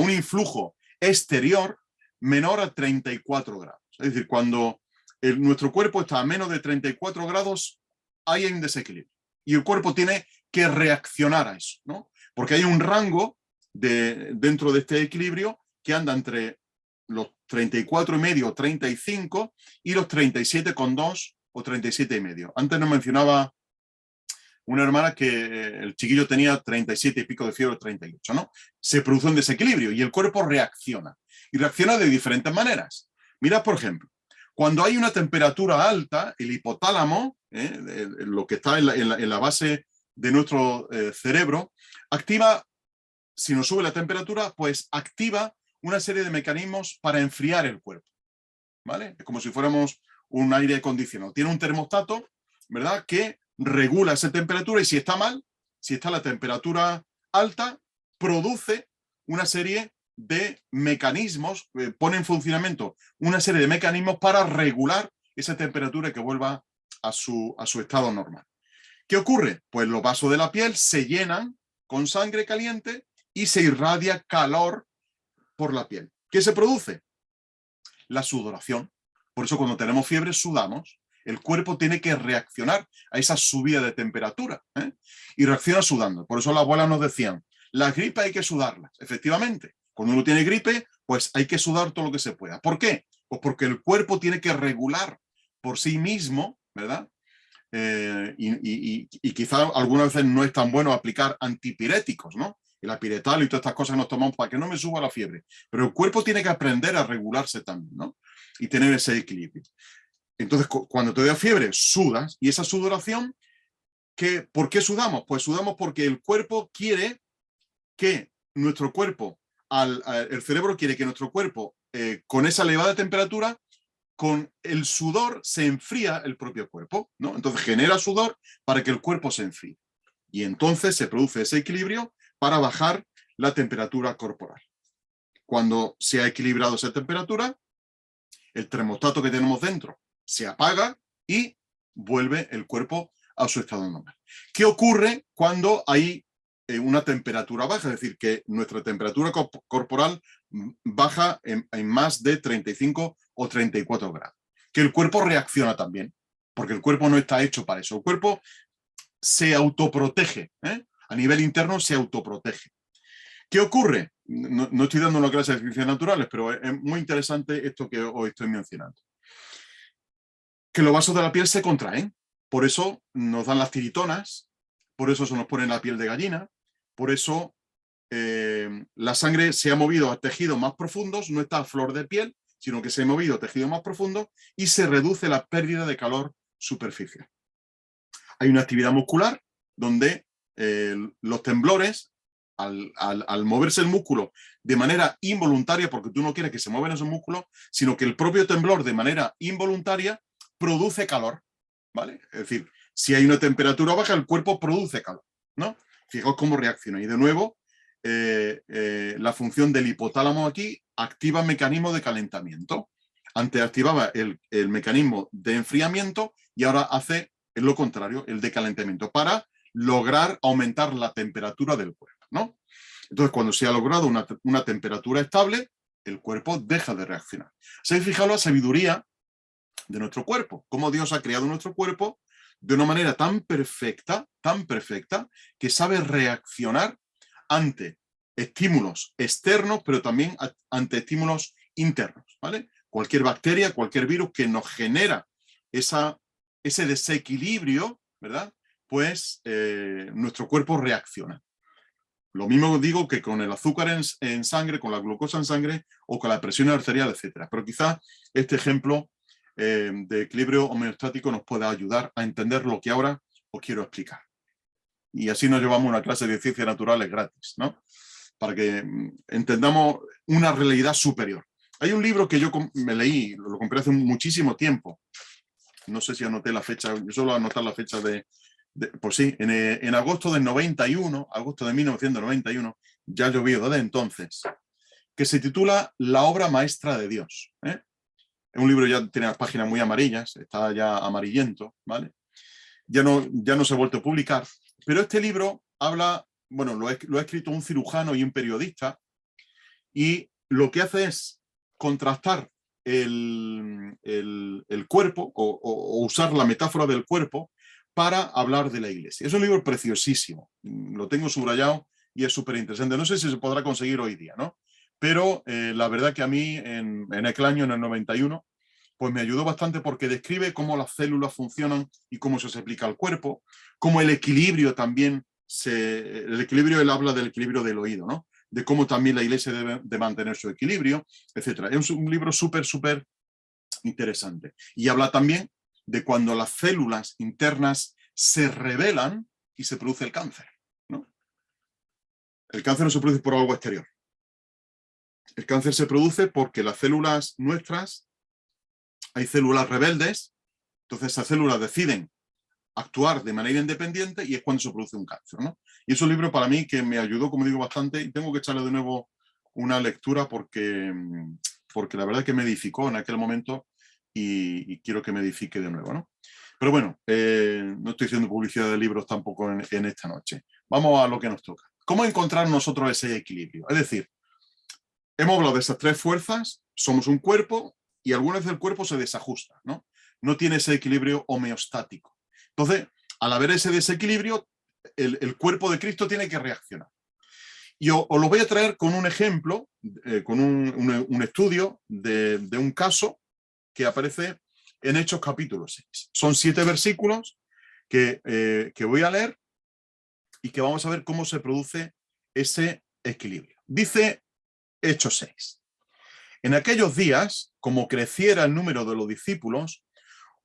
influjo exterior menor a 34 grados. Es decir, cuando nuestro cuerpo está a menos de 34 grados, hay un desequilibrio. Y el cuerpo tiene que reaccionar a eso, ¿no? Porque hay un rango dentro de este equilibrio que anda entre los 34,5, 35 y los 37,2 o 37,5. Antes nos mencionaba una hermana que el chiquillo tenía 37 y pico de fiebre, 38, ¿no? Se produce un desequilibrio y el cuerpo reacciona. Y reacciona de diferentes maneras. Mirad, por ejemplo, cuando hay una temperatura alta, el hipotálamo, lo que está en la base de nuestro cerebro, activa, si nos sube la temperatura, pues activa una serie de mecanismos para enfriar el cuerpo, ¿vale? Es como si fuéramos un aire acondicionado. Tiene un termostato, ¿verdad?, que regula esa temperatura y si está mal, si está la temperatura alta, produce una serie de mecanismos, pone en funcionamiento una serie de mecanismos para regular esa temperatura y que vuelva a su estado normal. ¿Qué ocurre? Pues los vasos de la piel se llenan con sangre caliente y se irradia calor por la piel. ¿Qué se produce? La sudoración. Por eso cuando tenemos fiebre sudamos. El cuerpo tiene que reaccionar a esa subida de temperatura, y reacciona sudando. Por eso las abuelas nos decían, las gripas hay que sudarlas. Efectivamente, Cuando uno tiene gripe, pues hay que sudar todo lo que se pueda. ¿Por qué? Pues porque el cuerpo tiene que regular por sí mismo, ¿verdad? Y quizá algunas veces no es tan bueno aplicar antipiréticos, ¿no? El apiretal y todas estas cosas nos tomamos para que no me suba la fiebre. Pero el cuerpo tiene que aprender a regularse también, ¿no? Y tener ese equilibrio. Entonces, cuando te da fiebre, sudas, y esa sudoración, ¿por qué sudamos? Pues sudamos porque el cuerpo quiere que nuestro cuerpo, el cerebro quiere que nuestro cuerpo, con esa elevada temperatura, con el sudor se enfría el propio cuerpo, ¿no? Entonces genera sudor para que el cuerpo se enfríe. Y entonces se produce ese equilibrio para bajar la temperatura corporal. Cuando se ha equilibrado esa temperatura, el termostato que tenemos dentro se apaga y vuelve el cuerpo a su estado normal. ¿Qué ocurre cuando hay una temperatura baja? Es decir, que nuestra temperatura corporal baja en más de 35 o 34 grados. Que el cuerpo reacciona también, porque el cuerpo no está hecho para eso. El cuerpo se autoprotege, ¿eh? A nivel interno se autoprotege. ¿Qué ocurre? No estoy dando una clase de ciencias naturales, pero es muy interesante esto que os estoy mencionando. Que los vasos de la piel se contraen, por eso nos dan las tiritonas, por eso se nos pone la piel de gallina, por eso la sangre se ha movido a tejidos más profundos, no está a flor de piel, sino que se ha movido a tejidos más profundos y se reduce la pérdida de calor superficial. Hay una actividad muscular donde los temblores, al moverse el músculo de manera involuntaria, porque tú no quieres que se muevan esos músculos, sino que el propio temblor de manera involuntaria produce calor, ¿vale? Es decir, si hay una temperatura baja, el cuerpo produce calor, ¿no? Fijaos cómo reacciona. Y de nuevo, la función del hipotálamo aquí activa el mecanismo de calentamiento. Antes activaba el mecanismo de enfriamiento y ahora hace lo contrario, el de calentamiento, para lograr aumentar la temperatura del cuerpo, ¿no? Entonces, cuando se ha logrado una temperatura estable, el cuerpo deja de reaccionar. ¿Se habéis fijado la sabiduría de nuestro cuerpo? Cómo Dios ha creado nuestro cuerpo de una manera tan perfecta, que sabe reaccionar ante estímulos externos, pero también ante estímulos internos, ¿vale? Cualquier bacteria, cualquier virus que nos genera ese desequilibrio, ¿verdad? Pues nuestro cuerpo reacciona. Lo mismo digo que con el azúcar en sangre, con la glucosa en sangre o con la presión arterial, etc. Pero quizás este ejemplo de equilibrio homeostático nos pueda ayudar a entender lo que ahora os quiero explicar. Y así nos llevamos una clase de ciencias naturales gratis, ¿no? Para que entendamos una realidad superior. Hay un libro que yo me leí, lo compré hace muchísimo tiempo. No sé si anoté la fecha, yo solo anotar la fecha pues sí, en agosto del 91, agosto de 1991, ya llovió desde entonces, que se titula La obra maestra de Dios. Es un libro ya tiene las páginas muy amarillas, está ya amarillento, ¿vale? Ya no se ha vuelto a publicar, pero este libro habla, bueno, lo ha escrito un cirujano y un periodista, y lo que hace es contrastar el cuerpo o usar la metáfora del cuerpo para hablar de la iglesia. Es un libro preciosísimo, lo tengo subrayado y es súper interesante. No sé si se podrá conseguir hoy día, ¿no? Pero la verdad que a mí en aquel año, en el 91, pues me ayudó bastante porque describe cómo las células funcionan y cómo eso se aplica al cuerpo, cómo el equilibrio también, él habla del equilibrio del oído, ¿no? De cómo también la iglesia debe de mantener su equilibrio, etc. Es un libro súper interesante. Y habla también de cuando las células internas se rebelan y se produce el cáncer, ¿no? El cáncer no se produce por algo exterior. El cáncer se produce porque las células nuestras, hay células rebeldes, entonces esas células deciden actuar de manera independiente y es cuando se produce un cáncer, ¿no? Y es un libro para mí que me ayudó, como digo, bastante, y tengo que echarle de nuevo una lectura porque la verdad es que me edificó en aquel momento y quiero que me edifique de nuevo, ¿no? Pero bueno, no estoy haciendo publicidad de libros tampoco en esta noche. Vamos a lo que nos toca. ¿Cómo encontrar nosotros ese equilibrio? Es decir, hemos hablado de esas tres fuerzas, somos un cuerpo y algunas veces el cuerpo se desajusta, ¿no? No tiene ese equilibrio homeostático. Entonces, al haber ese desequilibrio, el cuerpo de Cristo tiene que reaccionar. Y os lo voy a traer con un ejemplo, con un estudio de un caso que aparece en Hechos capítulo 6. Son 7 versículos que voy a leer y que vamos a ver cómo se produce ese equilibrio. Dice Hechos 6. En aquellos días, como creciera el número de los discípulos,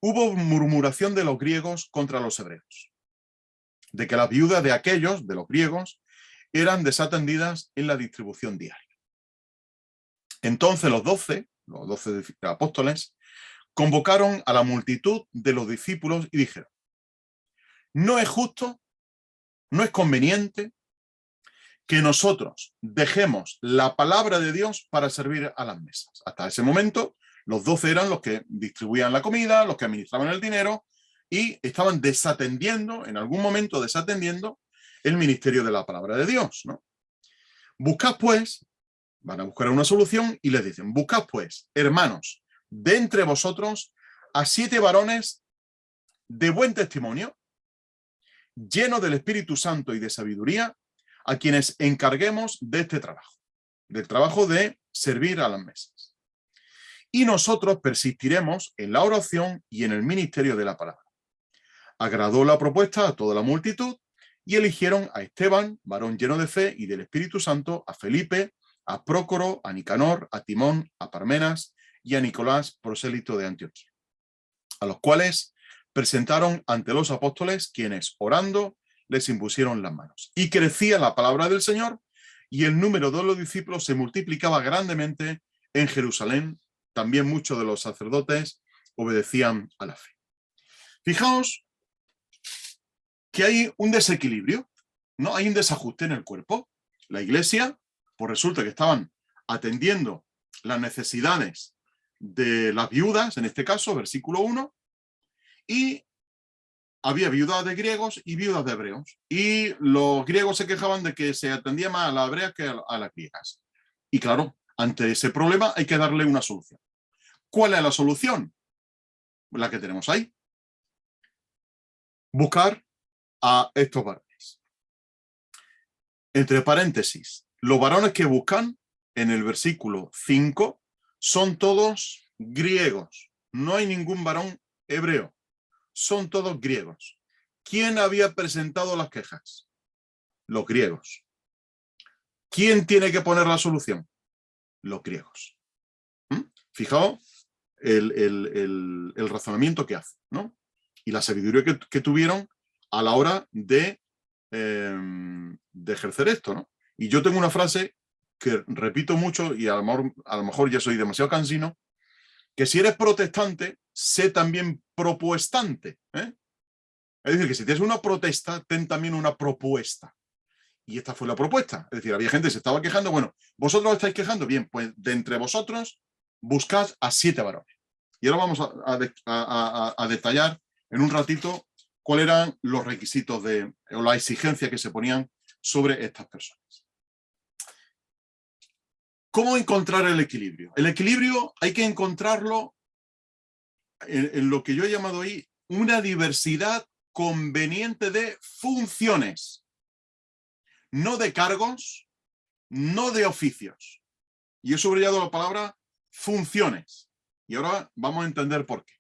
hubo murmuración de los griegos contra los hebreos, de que las viudas de aquellos, de los griegos, eran desatendidas en la distribución diaria. Entonces los 12 apóstoles, convocaron a la multitud de los discípulos y dijeron: no es justo, no es conveniente que nosotros dejemos la palabra de Dios para servir a las mesas. Hasta ese momento, los 12 eran los que distribuían la comida, los que administraban el dinero y estaban desatendiendo, en algún momento desatendiendo, el ministerio de la palabra de Dios, ¿no? Buscad pues, van a buscar una solución y les dicen: buscad pues, hermanos, de entre vosotros a 7 varones de buen testimonio, llenos del Espíritu Santo y de sabiduría, a quienes encarguemos de este trabajo, del trabajo de servir a las mesas. Y nosotros persistiremos en la oración y en el ministerio de la palabra. Agradó la propuesta a toda la multitud y eligieron a Esteban, varón lleno de fe y del Espíritu Santo, a Felipe, a Prócoro, a Nicanor, a Timón, a Parmenas y a Nicolás, prosélito de Antioquía, a los cuales presentaron ante los apóstoles, quienes, orando, les impusieron las manos. Y crecía la palabra del Señor, y el número de los discípulos se multiplicaba grandemente en Jerusalén. También muchos de los sacerdotes obedecían a la fe. Fijaos que hay un desequilibrio, ¿no? Hay un desajuste en el cuerpo. La iglesia, pues resulta que estaban atendiendo las necesidades de las viudas, en este caso, versículo 1, y había viudas de griegos y viudas de hebreos. Y los griegos se quejaban de que se atendía más a las hebreas que a las griegas. Y claro, ante ese problema hay que darle una solución. ¿Cuál es la solución? La que tenemos ahí. Buscar a estos varones. Entre paréntesis, los varones que buscan en el versículo 5 son todos griegos. No hay ningún varón hebreo. Son todos griegos. ¿Quién había presentado las quejas? Los griegos. ¿Quién tiene que poner la solución? Los griegos. Fijaos el razonamiento que hace, ¿no? Y la sabiduría que tuvieron a la hora de ejercer esto, ¿no? Y yo tengo una frase que repito mucho y a lo mejor ya soy demasiado cansino, que si eres protestante, sé también propuestante, ¿eh? Es decir, que si tienes una protesta, ten también una propuesta. Y esta fue la propuesta. Es decir, había gente que se estaba quejando. Bueno, ¿vosotros os estáis quejando? Bien, pues de entre vosotros buscad a 7 varones. Y ahora vamos a detallar en un ratito cuáles eran los requisitos o la exigencia que se ponían sobre estas personas. ¿Cómo encontrar el equilibrio? El equilibrio hay que encontrarlo en lo que yo he llamado ahí una diversidad conveniente de funciones, no de cargos, no de oficios. Y he subrayado la palabra funciones. Y ahora vamos a entender por qué.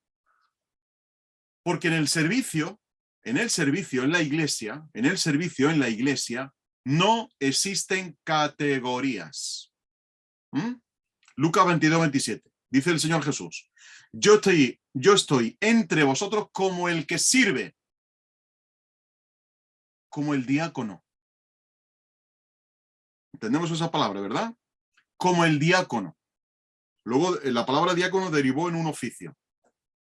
Porque en el servicio, en la iglesia, no existen categorías. Lucas 22, 27. Dice el Señor Jesús: yo estoy entre vosotros como el que sirve, como el diácono. Entendemos esa palabra, ¿verdad? Como el diácono. Luego la palabra diácono derivó en un oficio.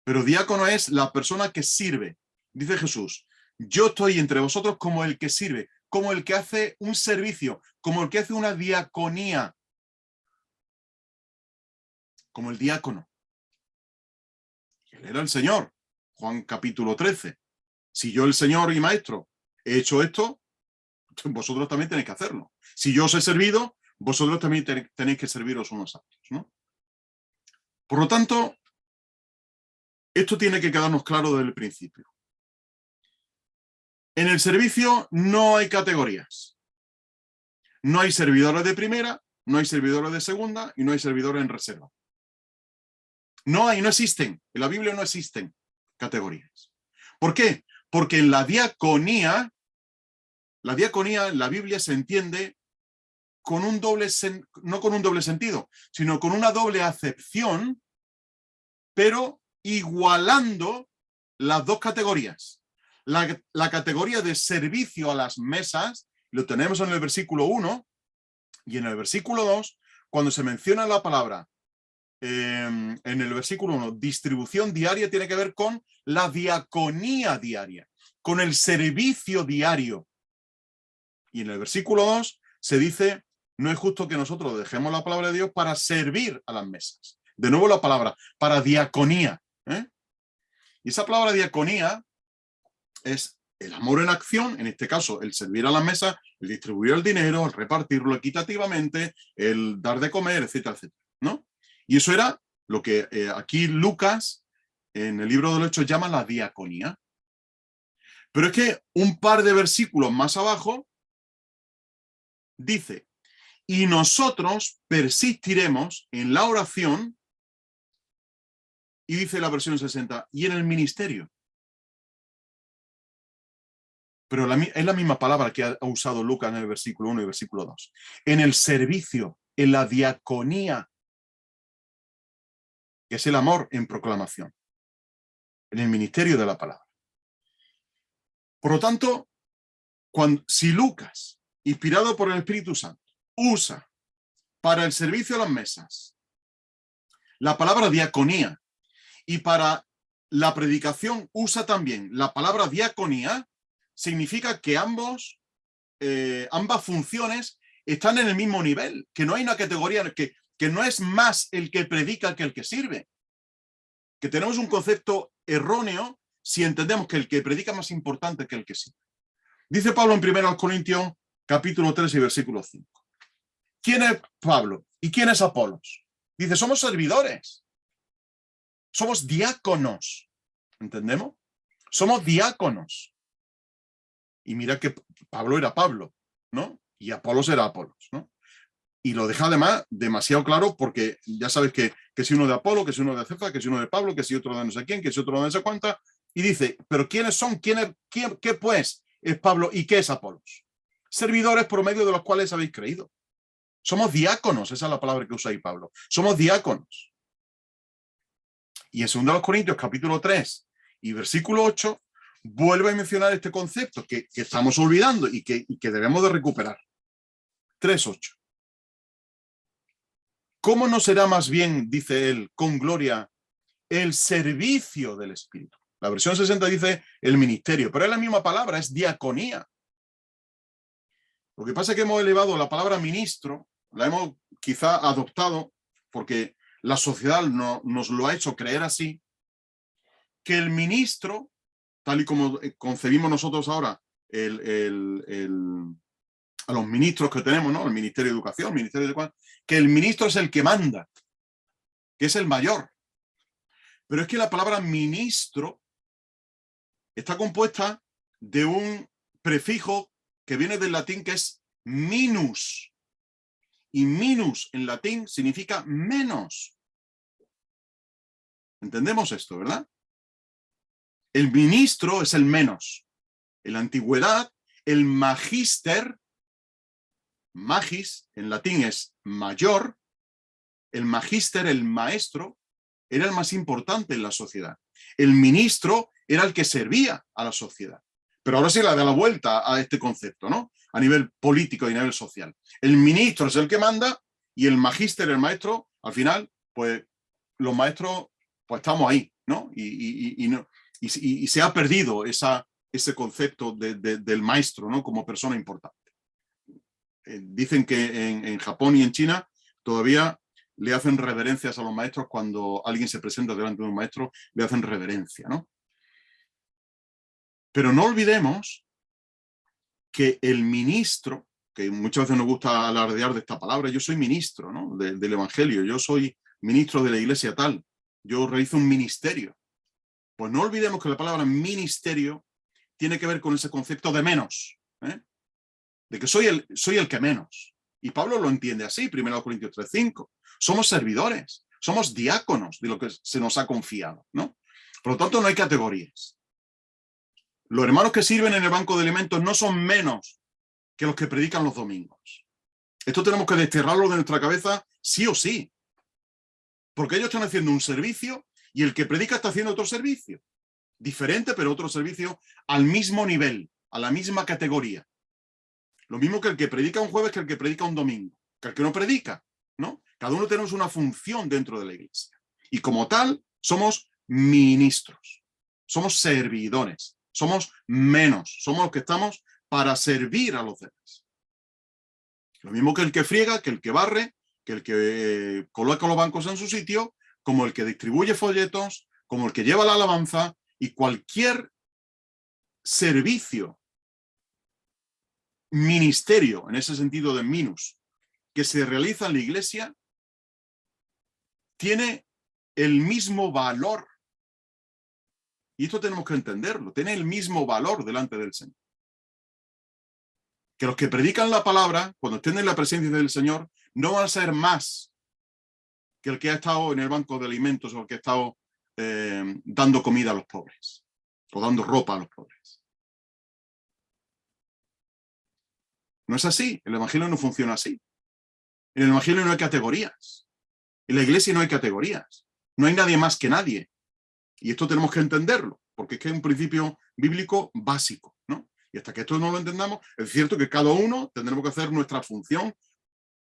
Pero diácono es la persona que sirve. Dice Jesús: yo estoy entre vosotros como el que sirve, como el que hace un servicio, como el que hace una diaconía. Como el diácono. Él era el Señor. Juan capítulo 13. Si yo, el Señor y Maestro, he hecho esto, vosotros también tenéis que hacerlo. Si yo os he servido, vosotros también tenéis que serviros unos a otros, ¿no? Por lo tanto, esto tiene que quedarnos claro desde el principio. En el servicio no hay categorías. No hay servidores de primera, no hay servidores de segunda y no hay servidores en reserva. No existen. En la Biblia no existen categorías. ¿Por qué? Porque en la diaconía en la Biblia se entiende con un no con un doble sentido, sino con una doble acepción, pero igualando las dos categorías. La categoría de servicio a las mesas, lo tenemos en el versículo 1, y en el versículo 2, cuando se menciona la palabra, en el versículo 1, distribución diaria, tiene que ver con la diaconía diaria, con el servicio diario. Y en el versículo 2 se dice, no es justo que nosotros dejemos la palabra de Dios para servir a las mesas. De nuevo la palabra, para diaconía. Y esa palabra diaconía es el amor en acción, en este caso el servir a las mesas, el distribuir el dinero, el repartirlo equitativamente, el dar de comer, etcétera, etcétera, ¿no? Y eso era lo que aquí Lucas, en el libro de los Hechos, llama la diaconía. Pero es que un par de versículos más abajo dice, y nosotros persistiremos en la oración, y dice la versión 60, y en el ministerio. Pero es la misma palabra que ha usado Lucas en el versículo 1 y versículo 2. En el servicio, en la diaconía, que es el amor en proclamación, en el ministerio de la palabra. Por lo tanto, si Lucas, inspirado por el Espíritu Santo, usa para el servicio a las mesas la palabra diaconía y para la predicación usa también la palabra diaconía, significa que ambas funciones están en el mismo nivel, que no hay una categoría, que no es más el que predica que el que sirve. Que tenemos un concepto erróneo si entendemos que el que predica es más importante que el que sirve. Dice Pablo en 1 Corintios, capítulo 3 y versículo 5. ¿Quién es Pablo? ¿Y quién es Apolos? Dice, somos servidores. Somos diáconos. ¿Entendemos? Somos diáconos. Y mira que Pablo era Pablo, ¿no? Y Apolos era Apolos, ¿no? Y lo deja además demasiado claro porque ya sabes que si uno de Apolo, que si uno de Cefas, que si uno de Pablo, que si otro de no sé quién, que si otro de no sé cuánta. Y dice, ¿pero quiénes son? ¿Qué pues es Pablo y qué es Apolos? Servidores por medio de los cuales habéis creído. Somos diáconos, esa es la palabra que usa ahí Pablo. Somos diáconos. Y en 2 Corintios capítulo 3 y versículo 8 vuelve a mencionar este concepto que estamos olvidando y que debemos de recuperar. 3:8. ¿Cómo no será más bien, dice él, con gloria, el servicio del Espíritu? La versión 60 dice el ministerio, pero es la misma palabra, es diaconía. Lo que pasa es que hemos elevado la palabra ministro, la hemos quizá adoptado porque la sociedad nos lo ha hecho creer así, que el ministro, tal y como concebimos nosotros ahora a los ministros que tenemos, ¿no? El Ministerio de Educación, el Ministerio de... que el ministro es el que manda, que es el mayor. Pero es que la palabra ministro está compuesta de un prefijo que viene del latín que es minus. Y minus en latín significa menos. ¿Entendemos esto, verdad? El ministro es el menos. En la antigüedad, el magíster, magis en latín es mayor, el magíster, el maestro, era el más importante en la sociedad. El ministro era el que servía a la sociedad. Pero ahora se le da la vuelta a este concepto, ¿no? A nivel político y a nivel social. El ministro es el que manda y el magíster, el maestro, al final, pues los maestros, pues estamos ahí, ¿no? Y se ha perdido ese concepto del maestro, ¿no? Como persona importante. Dicen que en Japón y en China todavía le hacen reverencias a los maestros cuando alguien se presenta delante de un maestro, le hacen reverencia, ¿no? Pero no olvidemos que el ministro, que muchas veces nos gusta alardear de esta palabra, yo soy ministro, ¿no? del Evangelio, yo soy ministro de la iglesia tal, yo realizo un ministerio. Pues no olvidemos que la palabra ministerio tiene que ver con ese concepto de menos, ¿eh? De que soy el que menos. Y Pablo lo entiende así, 1 Corintios 3:5. Somos servidores, somos diáconos de lo que se nos ha confiado, ¿no? Por lo tanto, no hay categorías. Los hermanos que sirven en el banco de alimentos no son menos que los que predican los domingos. Esto tenemos que desterrarlo de nuestra cabeza sí o sí. Porque ellos están haciendo un servicio y el que predica está haciendo otro servicio. Diferente, pero otro servicio al mismo nivel, a la misma categoría. Lo mismo que el que predica un jueves que el que predica un domingo, que el que no predica, ¿no? Cada uno tenemos una función dentro de la iglesia. Y como tal, somos ministros, somos servidores, somos menos, somos los que estamos para servir a los demás. Lo mismo que el que friega, que el que barre, que el que coloca los bancos en su sitio, como el que distribuye folletos, como el que lleva la alabanza y cualquier servicio, ministerio, en ese sentido de minus, que se realiza en la iglesia, tiene el mismo valor. Y esto tenemos que entenderlo, tiene el mismo valor delante del Señor. Que los que predican la palabra, cuando estén en la presencia del Señor, no van a ser más que el que ha estado en el banco de alimentos o el que ha estado dando comida a los pobres o dando ropa a los pobres. No es así, el evangelio no funciona así. En el evangelio no hay categorías. En la iglesia no hay categorías. No hay nadie más que nadie. Y esto tenemos que entenderlo, porque es que es un principio bíblico básico, ¿no? Y hasta que esto no lo entendamos, es cierto que cada uno tendremos que hacer nuestra función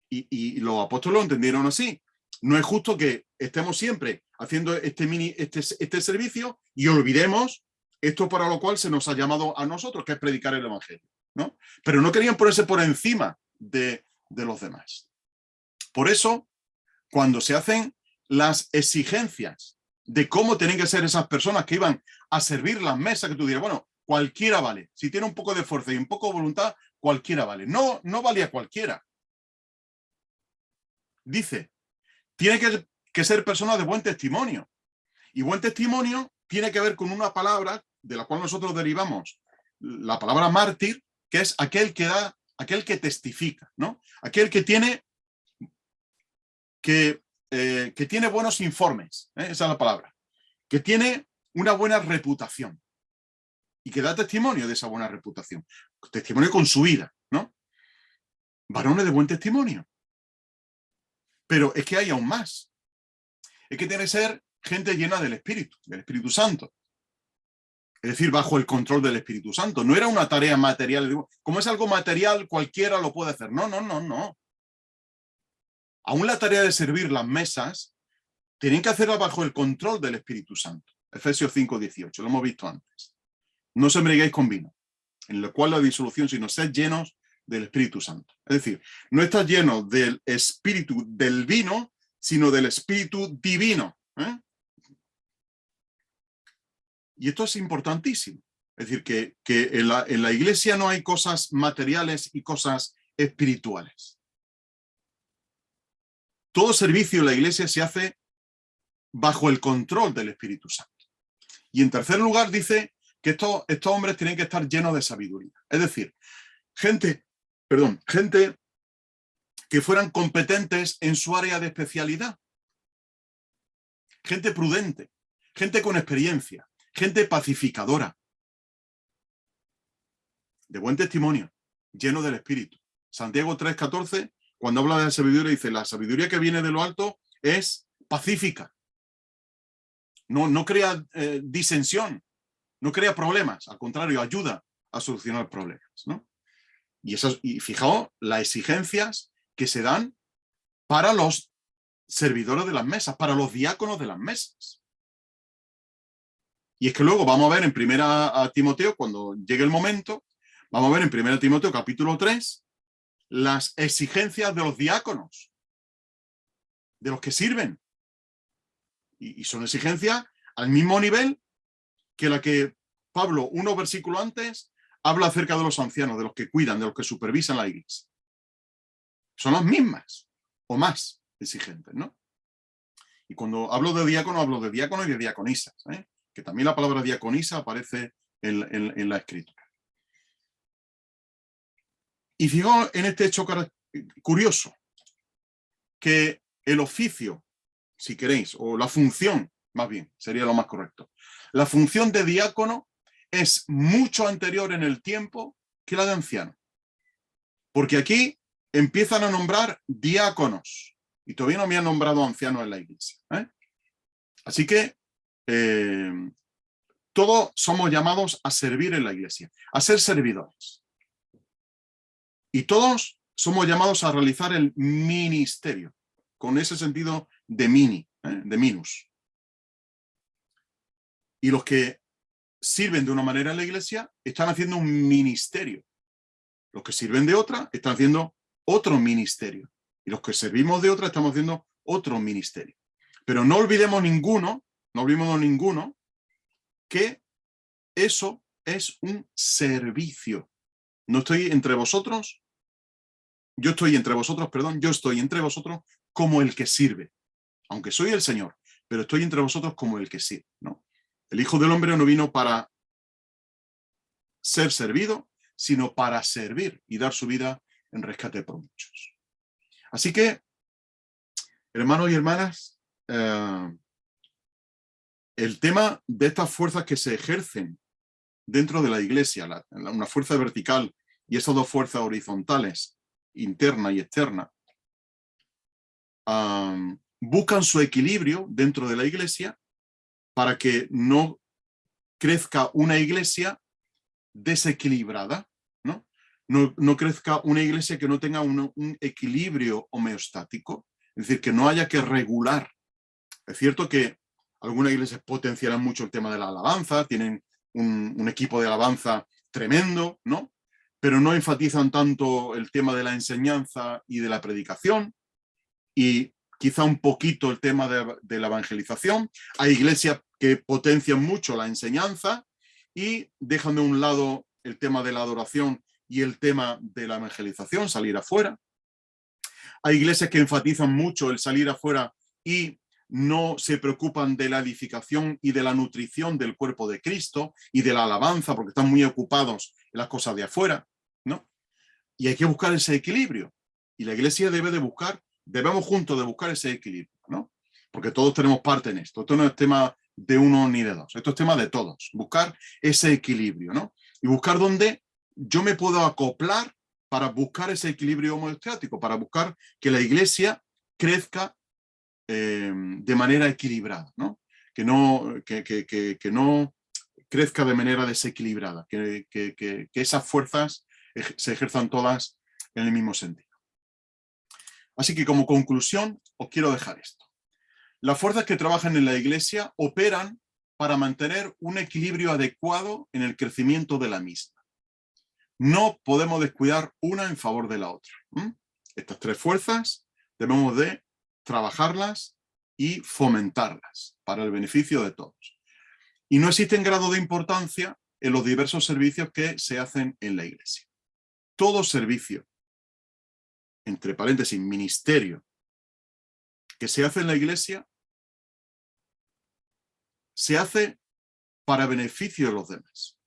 y los apóstoles lo entendieron así. No es justo que estemos siempre haciendo este servicio y olvidemos esto para lo cual se nos ha llamado a nosotros, que es predicar el evangelio, ¿no? Pero no querían ponerse por encima de los demás. Por eso, cuando se hacen las exigencias de cómo tienen que ser esas personas que iban a servir las mesas, que tú dirás, bueno, cualquiera vale. Si tiene un poco de fuerza y un poco de voluntad, cualquiera vale. No, no valía cualquiera. Dice, tiene que ser personas de buen testimonio. Y buen testimonio tiene que ver con una palabra de la cual nosotros derivamos la palabra mártir, que es aquel que testifica, ¿no? Aquel que tiene buenos informes, esa es la palabra, que tiene una buena reputación y que da testimonio de esa buena reputación, testimonio con su vida, ¿no? Varones de buen testimonio. Pero es que hay aún más. Es que tiene que ser gente llena del Espíritu Santo. Es decir, bajo el control del Espíritu Santo. No era una tarea material. Como es algo material, cualquiera lo puede hacer. No, no, no, no. Aún la tarea de servir las mesas, tienen que hacerla bajo el control del Espíritu Santo. Efesios 5:18, lo hemos visto antes. No os embriaguéis con vino, en lo cual la disolución, sino sed llenos del Espíritu Santo. Es decir, no estás lleno del espíritu del vino, sino del espíritu divino. Y esto es importantísimo. Es decir, que en la iglesia no hay cosas materiales y cosas espirituales. Todo servicio en la iglesia se hace bajo el control del Espíritu Santo. Y en tercer lugar dice que estos hombres tienen que estar llenos de sabiduría. Es decir, gente que fueran competentes en su área de especialidad. Gente prudente, gente con experiencia, gente pacificadora, de buen testimonio, lleno del Espíritu. Santiago 3:14, cuando habla de la sabiduría, dice, la sabiduría que viene de lo alto es pacífica. No crea disensión, no crea problemas, al contrario, ayuda a solucionar problemas, ¿no? Y fijaos las exigencias que se dan para los servidores de las mesas, para los diáconos de las mesas. Y es que luego vamos a ver en 1 Timoteo, cuando llegue el momento, vamos a ver en 1 Timoteo capítulo 3, las exigencias de los diáconos, de los que sirven. Y son exigencias al mismo nivel que la que Pablo, unos versículos antes, habla acerca de los ancianos, de los que cuidan, de los que supervisan la iglesia. Son las mismas o más exigentes, ¿no? Y cuando hablo de diácono y de diaconisas, que también la palabra diaconisa aparece en la escritura. Y fijaos en este hecho curioso que el oficio, si queréis, o la función, más bien, sería lo más correcto. La función de diácono es mucho anterior en el tiempo que la de anciano. Porque aquí empiezan a nombrar diáconos y todavía no me han nombrado ancianos en la iglesia. Así que todos somos llamados a servir en la iglesia, a ser servidores. Y todos somos llamados a realizar el ministerio, con ese sentido de mini, de minus. Y los que sirven de una manera en la iglesia están haciendo un ministerio. Los que sirven de otra están haciendo otro ministerio. Y los que servimos de otra estamos haciendo otro ministerio. Pero no olvidemos ninguno, que eso es un servicio. No estoy entre vosotros, yo estoy entre vosotros como el que sirve. Aunque soy el Señor, pero estoy entre vosotros como el que sirve, ¿no? El Hijo del Hombre no vino para ser servido, sino para servir y dar su vida en rescate por muchos. Así que, hermanos y hermanas, el tema de estas fuerzas que se ejercen dentro de la iglesia, una fuerza vertical y esas dos fuerzas horizontales, interna y externa, buscan su equilibrio dentro de la iglesia para que no crezca una iglesia desequilibrada, ¿no? No crezca una iglesia que no tenga un equilibrio homeostático, es decir, que no haya que regular. Es cierto que algunas iglesias potenciarán mucho el tema de la alabanza, tienen un equipo de alabanza tremendo, ¿no? Pero no enfatizan tanto el tema de la enseñanza y de la predicación, y quizá un poquito el tema de la evangelización. Hay iglesias que potencian mucho la enseñanza y dejan de un lado el tema de la adoración y el tema de la evangelización, salir afuera. Hay iglesias que enfatizan mucho el salir afuera y no se preocupan de la edificación y de la nutrición del cuerpo de Cristo y de la alabanza, porque están muy ocupados en las cosas de afuera, ¿no? Y hay que buscar ese equilibrio. Y la iglesia debemos juntos de buscar ese equilibrio, ¿no? Porque todos tenemos parte en esto. Esto no es tema de uno ni de dos. Esto es tema de todos. Buscar ese equilibrio, ¿no? Y buscar dónde yo me puedo acoplar para buscar ese equilibrio homeostático, para buscar que la iglesia crezca de manera equilibrada, ¿no? Que no crezca de manera desequilibrada, que esas fuerzas se ejerzan todas en el mismo sentido. Así que como conclusión os quiero dejar esto. Las fuerzas que trabajan en la iglesia operan para mantener un equilibrio adecuado en el crecimiento de la misma. No podemos descuidar una en favor de la otra. Estas tres fuerzas debemos de trabajarlas y fomentarlas para el beneficio de todos. Y no existen grados de importancia en los diversos servicios que se hacen en la iglesia. Todo servicio, entre paréntesis, ministerio, que se hace en la iglesia, se hace para beneficio de los demás.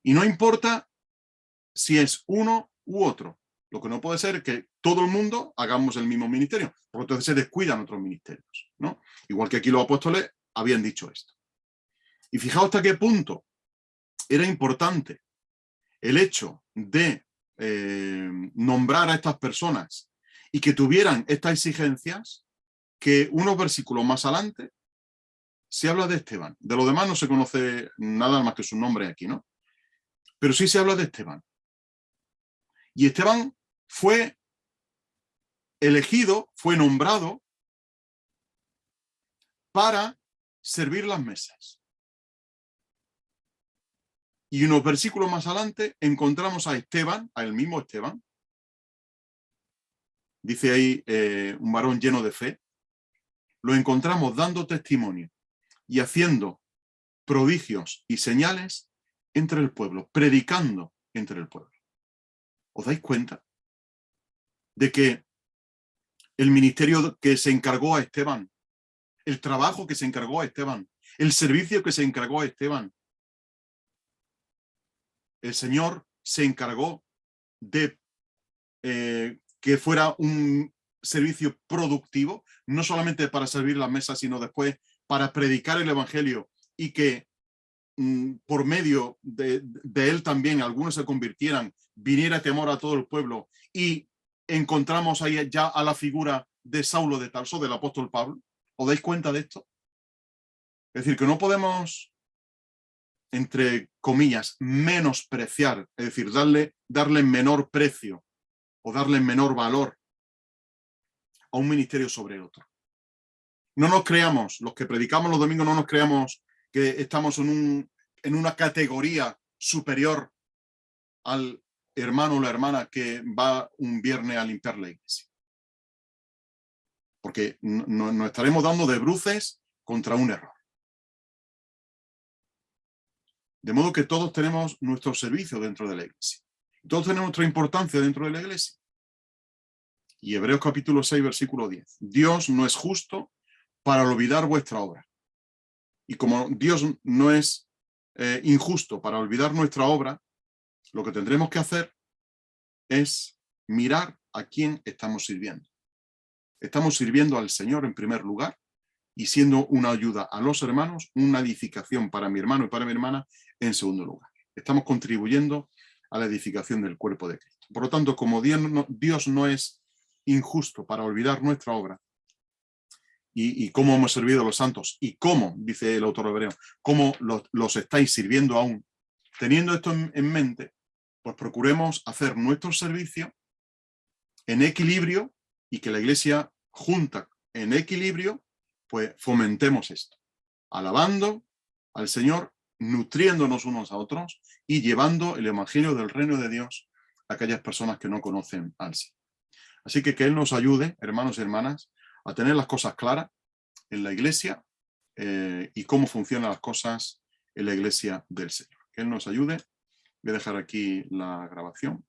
Y no importa si es uno u otro. Lo que no puede ser es que todo el mundo hagamos el mismo ministerio, porque entonces se descuidan otros ministerios, ¿no? Igual que aquí los apóstoles habían dicho esto. Y fijaos hasta qué punto era importante el hecho de nombrar a estas personas y que tuvieran estas exigencias, que unos versículos más adelante se habla de Esteban. De lo demás no se conoce nada más que su nombre aquí, ¿no? Pero sí se habla de Esteban. Y Esteban fue elegido, fue nombrado para servir las mesas. Y unos versículos más adelante encontramos a Esteban, al mismo Esteban, dice ahí un varón lleno de fe, lo encontramos dando testimonio y haciendo prodigios y señales entre el pueblo, predicando entre el pueblo. ¿Os dais cuenta de que el ministerio que se encargó a Esteban, el trabajo que se encargó a Esteban, el servicio que se encargó a Esteban, el Señor se encargó de que fuera un servicio productivo, no solamente para servir las mesas, sino después para predicar el evangelio y que por medio de él también algunos se convirtieran, viniera temor a todo el pueblo, y encontramos ahí ya a la figura de Saulo de Tarso, del apóstol Pablo. ¿Os dais cuenta de esto? Es decir, que no podemos, entre comillas, menospreciar, es decir, darle menor precio o darle menor valor a un ministerio sobre otro. No nos creamos, los que predicamos los domingos, no nos creamos que estamos en una categoría superior al hermano o la hermana que va un viernes a limpiar la iglesia. Porque nos estaremos dando de bruces contra un error. De modo que todos tenemos nuestro servicio dentro de la iglesia. Todos tenemos nuestra importancia dentro de la iglesia. Y Hebreos capítulo 6, versículo 10. Dios no es justo para olvidar vuestra obra. Y como Dios no es injusto para olvidar nuestra obra, lo que tendremos que hacer es mirar a quién estamos sirviendo. Estamos sirviendo al Señor en primer lugar y siendo una ayuda a los hermanos, una edificación para mi hermano y para mi hermana en segundo lugar. Estamos contribuyendo a la edificación del cuerpo de Cristo. Por lo tanto, como Dios no es injusto para olvidar nuestra obra, y cómo hemos servido a los santos, y cómo, dice el autor hebreo, cómo los estáis sirviendo aún, teniendo esto en mente, pues procuremos hacer nuestro servicio en equilibrio, y que la iglesia junta en equilibrio, pues fomentemos esto, alabando al Señor, nutriéndonos unos a otros y llevando el evangelio del reino de Dios a aquellas personas que no conocen al Señor. Así que Él nos ayude, hermanos y hermanas, a tener las cosas claras en la iglesia y cómo funcionan las cosas en la iglesia del Señor. Que Él nos ayude. Voy a dejar aquí la grabación.